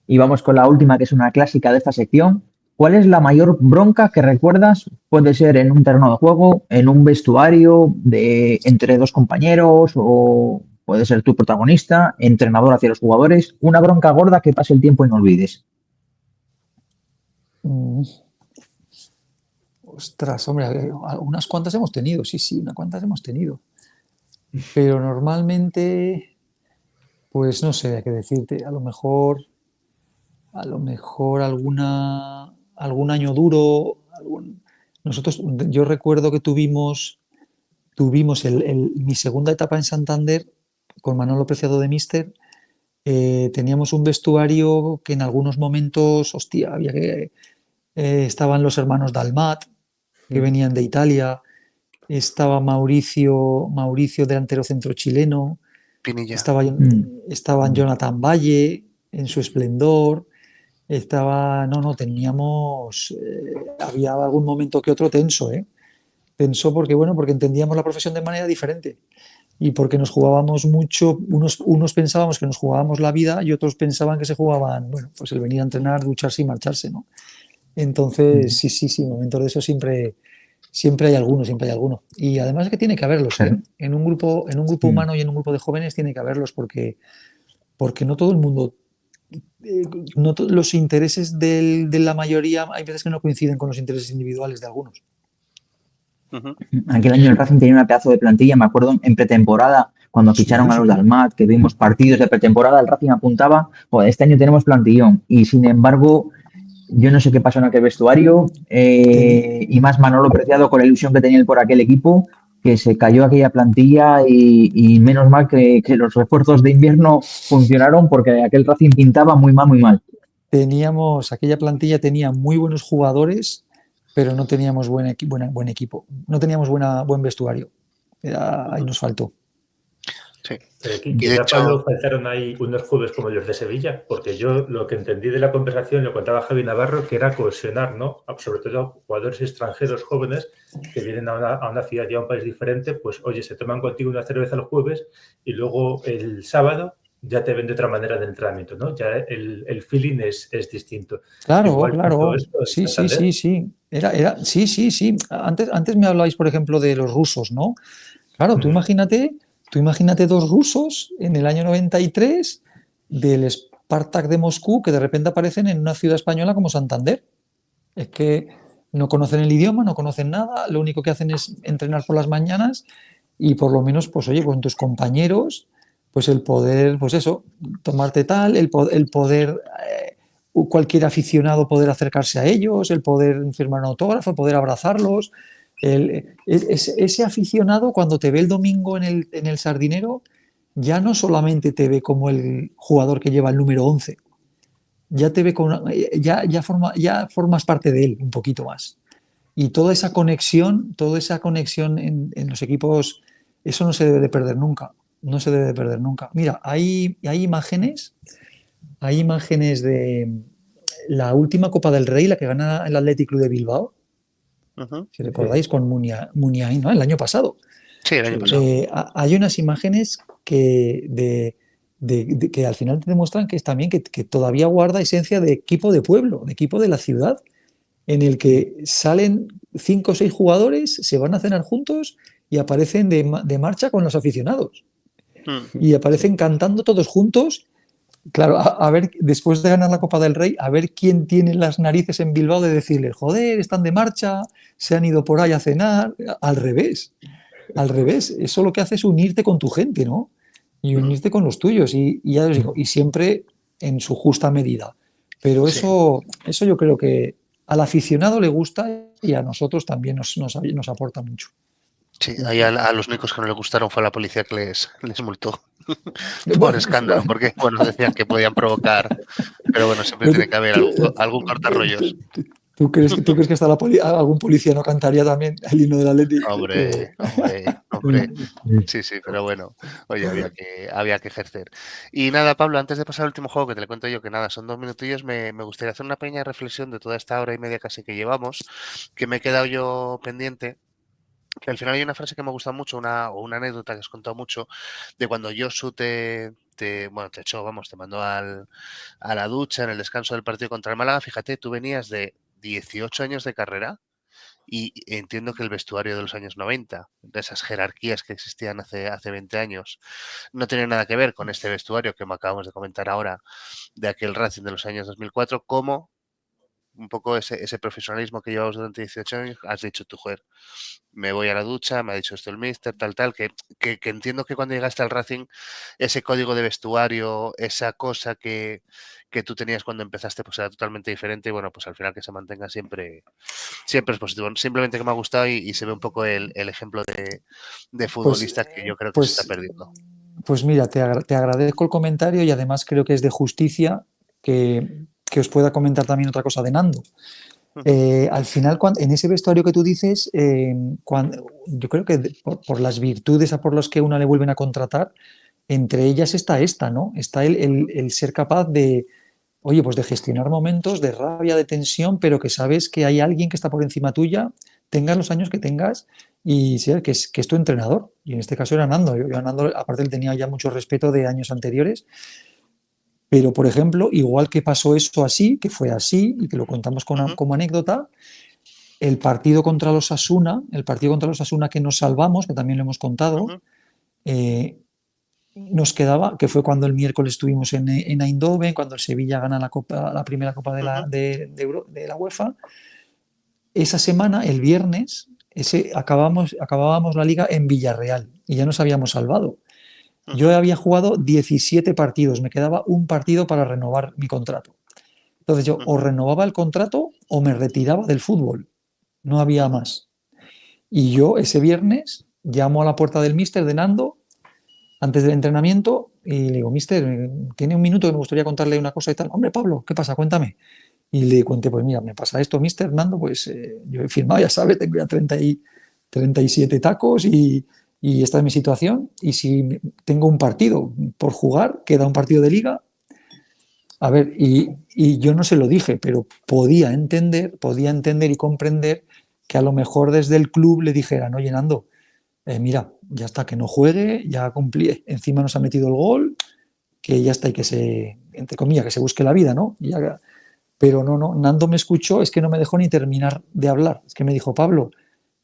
Y vamos con la última, que es una clásica de esta sección. ¿Cuál es la mayor bronca que recuerdas? Puede ser en un terreno de juego, en un vestuario, entre dos compañeros, o puede ser tu protagonista, entrenador hacia los jugadores. Una bronca gorda que pase el tiempo y no olvides. Ostras, hombre, unas cuantas hemos tenido, sí, unas cuantas hemos tenido. Pero normalmente, pues no sé qué decirte, a lo mejor algún año duro. Yo recuerdo que tuvimos mi segunda etapa en Santander con Manolo Preciado de Míster. Teníamos un vestuario que en algunos momentos, hostia, estaban los hermanos Dalmat, que venían de Italia, estaba Mauricio, delantero centro chileno, Pinilla. estaban Jonathan Valle en su esplendor, había algún momento que otro tenso, tenso porque entendíamos la profesión de manera diferente. y porque nos jugábamos mucho, unos pensábamos que nos jugábamos la vida y otros pensaban que se jugaban, bueno, pues el venir a entrenar, ducharse y marcharse, ¿no? Entonces, sí, momentos de eso siempre hay alguno, siempre hay alguno. Y además es que tiene que haberlos, ¿eh? En un grupo humano y en un grupo de jóvenes tiene que haberlos porque no todo el mundo, los intereses de la mayoría hay veces que no coinciden con los intereses individuales de algunos. Aquel año el Racing tenía una pedazo de plantilla, me acuerdo en pretemporada, cuando ficharon a los de Almat, que vimos partidos de pretemporada, el Racing apuntaba, joder, este año tenemos plantillón, y sin embargo, yo no sé qué pasó en aquel vestuario, y más Manolo Preciado con la ilusión que tenía él por aquel equipo, que se cayó aquella plantilla y menos mal que los refuerzos de invierno funcionaron porque aquel Racing pintaba muy mal, muy mal. Aquella plantilla tenía muy buenos jugadores, pero no teníamos buen equipo, no teníamos buen vestuario. Ahí nos faltó. Sí. Y de hecho, Pablo, faltaron ahí unos jueves como los de Sevilla, porque yo lo que entendí de la conversación, lo contaba Javi Navarro, que era cohesionar, ¿no? Sobre todo jugadores extranjeros jóvenes que vienen a una ciudad y a un país diferente, pues oye, se toman contigo una cerveza el jueves y luego el sábado ya te ven de otra manera de entrenamiento, ¿no? Ya el feeling es distinto. Claro, igual claro. Sí. Sí. Antes me hablabais, por ejemplo, de los rusos, ¿no? Claro, tú imagínate dos rusos en el año 93 del Spartak de Moscú que de repente aparecen en una ciudad española como Santander. Es que no conocen el idioma, no conocen nada, lo único que hacen es entrenar por las mañanas y por lo menos, pues oye, con tus compañeros, pues el poder, pues eso, tomarte tal, el poder, cualquier aficionado poder acercarse a ellos, el poder firmar un autógrafo, el poder abrazarlos. Ese aficionado cuando te ve el domingo en el Sardinero ya no solamente te ve como el jugador que lleva el número 11, ya te ve ya formas parte de él un poquito más. Y toda esa conexión en los equipos, eso no se debe de perder nunca. No se debe de perder nunca. Mira, hay imágenes de la última Copa del Rey, la que gana el Athletic Club de Bilbao. Si recordáis, con Muniain, ¿no? El año pasado. Sí, el año pasado. Hay unas imágenes que al final te demuestran que es también que todavía guarda esencia de equipo de pueblo, de equipo de la ciudad, en el que salen 5 o 6 jugadores, se van a cenar juntos y aparecen de marcha con los aficionados. Y aparecen cantando todos juntos. Claro, a ver, después de ganar la Copa del Rey, a ver quién tiene las narices en Bilbao de decirle, joder, están de marcha, se han ido por ahí a cenar. Al revés, eso lo que hace es unirte con tu gente, ¿no? Y unirte con los tuyos, y ya os digo, y siempre en su justa medida. Pero eso yo creo que al aficionado le gusta y a nosotros también nos aporta mucho. Sí, ahí a los únicos que no le gustaron fue la policía que les multó por escándalo, porque bueno, decían que podían provocar, pero bueno, siempre tiene que haber algún cortarrollos. ¿Tú crees que hasta algún policía no cantaría también el himno del Atlético? Hombre. Sí, pero bueno, oye, había que ejercer. Y nada, Pablo, antes de pasar al último juego, que te le cuento yo que nada, son 2 minutillos, me gustaría hacer una pequeña reflexión de toda esta hora y media casi que llevamos, que me he quedado yo pendiente. Que al final hay una frase que me gusta mucho, una anécdota que has contado mucho, de cuando Josu te echó, vamos, te mandó a la ducha en el descanso del partido contra el Málaga. Fíjate, tú venías de 18 años de carrera y entiendo que el vestuario de los años 90, de esas jerarquías que existían hace 20 años, no tiene nada que ver con este vestuario que me acabamos de comentar ahora de aquel Racing de los años 2004, como un poco ese profesionalismo que llevamos durante 18 años, has dicho tú, joder, me voy a la ducha, me ha dicho esto el míster, tal, que entiendo que cuando llegaste al Racing, ese código de vestuario, esa cosa que tú tenías cuando empezaste, pues era totalmente diferente y bueno, pues al final que se mantenga siempre es positivo. Simplemente que me ha gustado y se ve un poco el ejemplo de futbolista que yo creo que se está perdiendo. Pues mira, te agradezco el comentario y además creo que es de justicia que os pueda comentar también otra cosa de Nando. Al final, en ese vestuario que tú dices, yo creo que por las virtudes a por las que una le vuelven a contratar, entre ellas está esta, ¿no? Está el ser capaz de, oye, pues de gestionar momentos de rabia, de tensión, pero que sabes que hay alguien que está por encima tuya, tengas los años que tengas y sea que es tu entrenador. Y en este caso era Nando. Yo a Nando, aparte, le tenía ya mucho respeto de años anteriores. Pero, por ejemplo, igual que pasó eso así, que fue así y que lo contamos como anécdota, el partido contra los Osasuna que nos salvamos, que también lo hemos contado, nos quedaba, que fue cuando el miércoles estuvimos en Eindhoven, cuando el Sevilla gana la primera Copa de la UEFA. Esa semana, el viernes, acabábamos la liga en Villarreal y ya nos habíamos salvado. Yo había jugado 17 partidos, me quedaba un partido para renovar mi contrato. Entonces yo o renovaba el contrato o me retiraba del fútbol. No había más. Y yo ese viernes llamo a la puerta del míster de Nando antes del entrenamiento y le digo, míster, tiene un minuto que me gustaría contarle una cosa y tal. Hombre, Pablo, ¿qué pasa? Cuéntame. Y le conté, pues mira, me pasa esto, míster Nando, pues yo he firmado, ya sabes, tengo ya 37 tacos y esta es mi situación. Y si tengo un partido por jugar, queda un partido de liga. A ver, y yo no se lo dije, pero podía entender y comprender que a lo mejor desde el club le dijeran, oye, Nando, mira, ya está, que no juegue, ya cumplí, encima nos ha metido el gol, que ya está y que entre comillas, que se busque la vida, ¿no? Pero no, Nando me escuchó, es que no me dejó ni terminar de hablar, es que me dijo, Pablo,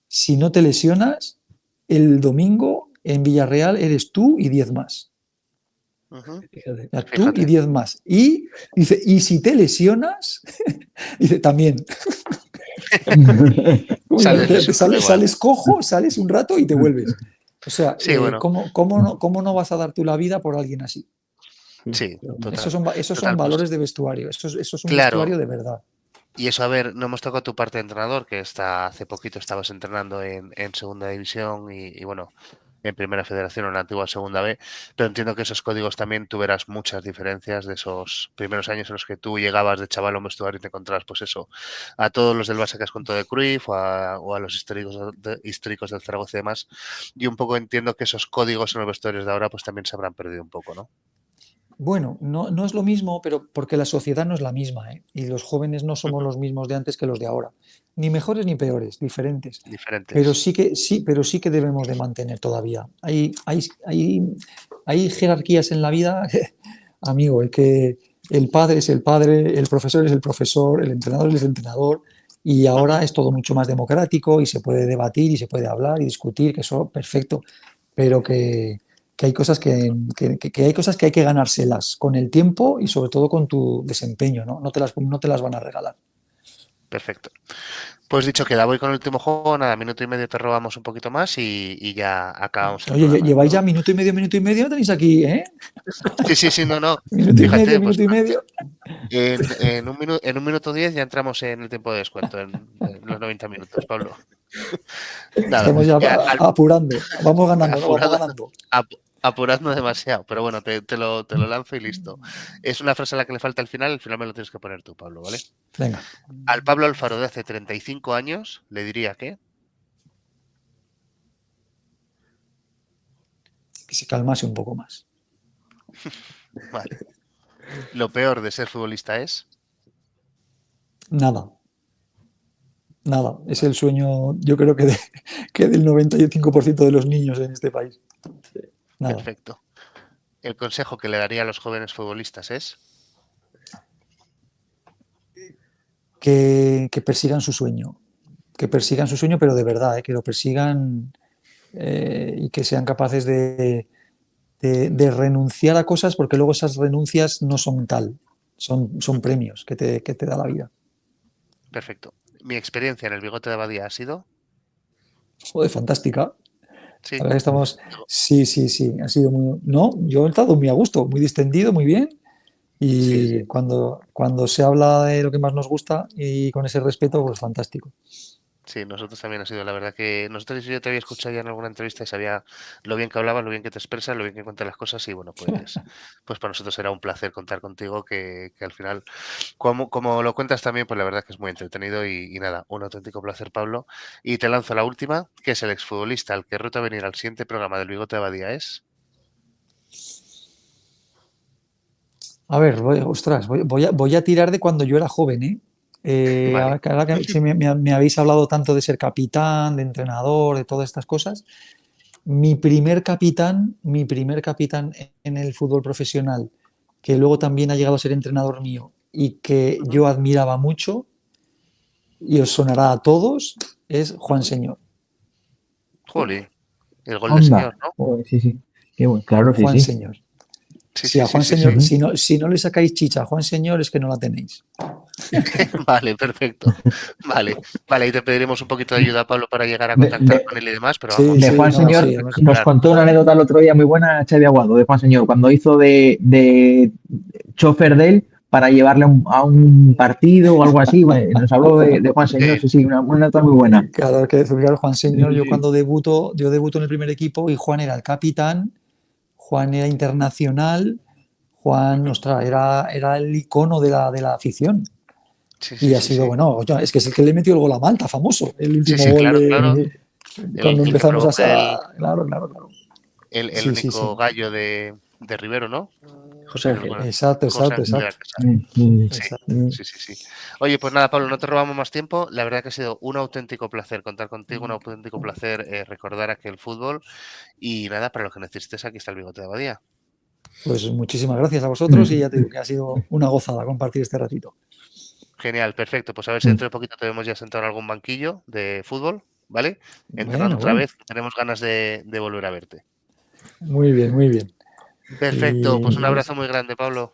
si no te lesionas, el domingo en Villarreal eres tú y 10 más. Tú y 10 más. Y dice, y si te lesionas, dice, también. Sales cojo, sales un rato y te vuelves. O sea, sí, bueno. ¿cómo no vas a dar tú la vida por alguien así? Sí, total. Esos son valores de vestuario. Eso es un vestuario de verdad. Y eso, a ver, no hemos tocado tu parte de entrenador, que hace poquito estabas entrenando en segunda división y bueno, en primera federación o en la antigua segunda B, pero entiendo que esos códigos también tú verás muchas diferencias de esos primeros años en los que tú llegabas de chaval a un vestuario y te encontrabas, pues eso, a todos los del Barça que has contado de Cruyff o a los históricos del Zaragoza y demás, y un poco entiendo que esos códigos en los vestuarios de ahora pues también se habrán perdido un poco, ¿no? Bueno, no es lo mismo, pero porque la sociedad no es la misma, ¿eh? Y los jóvenes no somos los mismos de antes que los de ahora. Ni mejores ni peores, diferentes. Pero sí que debemos de mantener todavía. Hay jerarquías en la vida, amigo, que el padre es el padre, el profesor es el profesor, el entrenador es el entrenador, y ahora es todo mucho más democrático y se puede debatir y se puede hablar y discutir, que eso perfecto, pero que hay cosas que hay que ganárselas con el tiempo y sobre todo con tu desempeño, ¿no? No te las van a regalar. Perfecto. Pues dicho queda, voy con el último juego, nada, minuto y medio te robamos un poquito más y ya acabamos. Oye, lleváis ya minuto y medio, tenéis aquí, ¿eh? Sí, no. Minuto y medio. En un minuto 10 ya entramos en el tiempo de descuento, en los 90 minutos, Pablo. Nada, estamos ya apurando, vamos ganando. Apurando demasiado, pero bueno, te lo lanzo y listo. Es una frase a la que le falta al final me lo tienes que poner tú, Pablo, ¿vale? Venga. Al Pablo Alfaro de hace 35 años le diría que se calmase un poco más. Vale. Lo peor de ser futbolista es nada. Es el sueño, yo creo que del 95% de los niños en este país. Nada. Perfecto. El consejo que le daría a los jóvenes futbolistas es que persigan su sueño. Que persigan su sueño, pero de verdad, que lo persigan y que sean capaces de renunciar a cosas, porque luego esas renuncias no son tal, son premios que te da la vida. Perfecto. Mi experiencia en el Bigote de Abadía ha sido... Joder, fantástica. Sí. La verdad que estamos... Sí, ha sido muy... No, yo he estado muy a gusto, muy distendido, muy bien. Y sí. Cuando se habla de lo que más nos gusta y con ese respeto, pues fantástico. Sí, nosotros también ha sido, la verdad que nosotros yo te había escuchado ya en alguna entrevista y sabía lo bien que hablabas, lo bien que te expresas, lo bien que cuentas las cosas y bueno, pues para nosotros era un placer contar contigo que al final, como lo cuentas también, pues la verdad que es muy entretenido y nada, un auténtico placer, Pablo. Y te lanzo la última, que es el exfutbolista al que reto a venir al siguiente programa del Bigote de Abadía es... A ver, voy a tirar de cuando yo era joven, ¿eh? Vale. Ahora que sí me habéis hablado tanto de ser capitán, de entrenador, de todas estas cosas, mi primer capitán en el fútbol profesional, que luego también ha llegado a ser entrenador mío y que yo admiraba mucho, y os sonará a todos, es Juan Señor. Jolín, el gol del señor, ¿no? Joder, sí. Qué bueno. Claro, sí, Juan sí. Señor. Sí, Si a sí, Juan sí, Señor, sí. si no le sacáis chicha a Juan Señor, es que no la tenéis. Vale, perfecto. Vale, y te pediremos un poquito de ayuda, Pablo, para llegar a De, contactar de- con él y demás, pero Sí, vamos. de Juan no, Señor sí, además, nos contó una anécdota el otro día muy buena Xavi Aguado, de Juan Señor, cuando hizo de chofer de él para llevarle a un partido o algo así. Bueno, nos habló de Juan Señor, Sí, sí, una anécdota muy buena. claro que fijar Juan Señor, yo Sí. cuando debuto en el primer equipo y Juan era el capitán, Juan era internacional, Juan, ostras, era el icono de la afición. sí, Y sí, ha sí, sido, sí. bueno, es que es el que le metió el gol a Malta, famoso, el Sí, último sí, gol claro, claro. de cuando El que empezamos provoca claro. el Sí, sí, único sí. gallo de Rivero, ¿no? José No Ángel. recuerdo. Exacto. José Ángel de la Casa. Sí. Exacto. Oye, pues nada, Pablo, no te robamos más tiempo. La verdad que ha sido un auténtico placer contar contigo, un auténtico placer recordar aquel fútbol. Y nada, para lo que necesites, aquí está el Bigote de Abadía. Pues muchísimas gracias a vosotros y ya te digo que ha sido una gozada compartir este ratito. Genial, perfecto. Pues a ver si dentro de poquito te vemos ya sentado en algún banquillo de fútbol, ¿vale? Entrenando otra Bueno, vez. Tenemos ganas de volver a verte. muy bien. Perfecto, pues un Y abrazo muy grande, Pablo.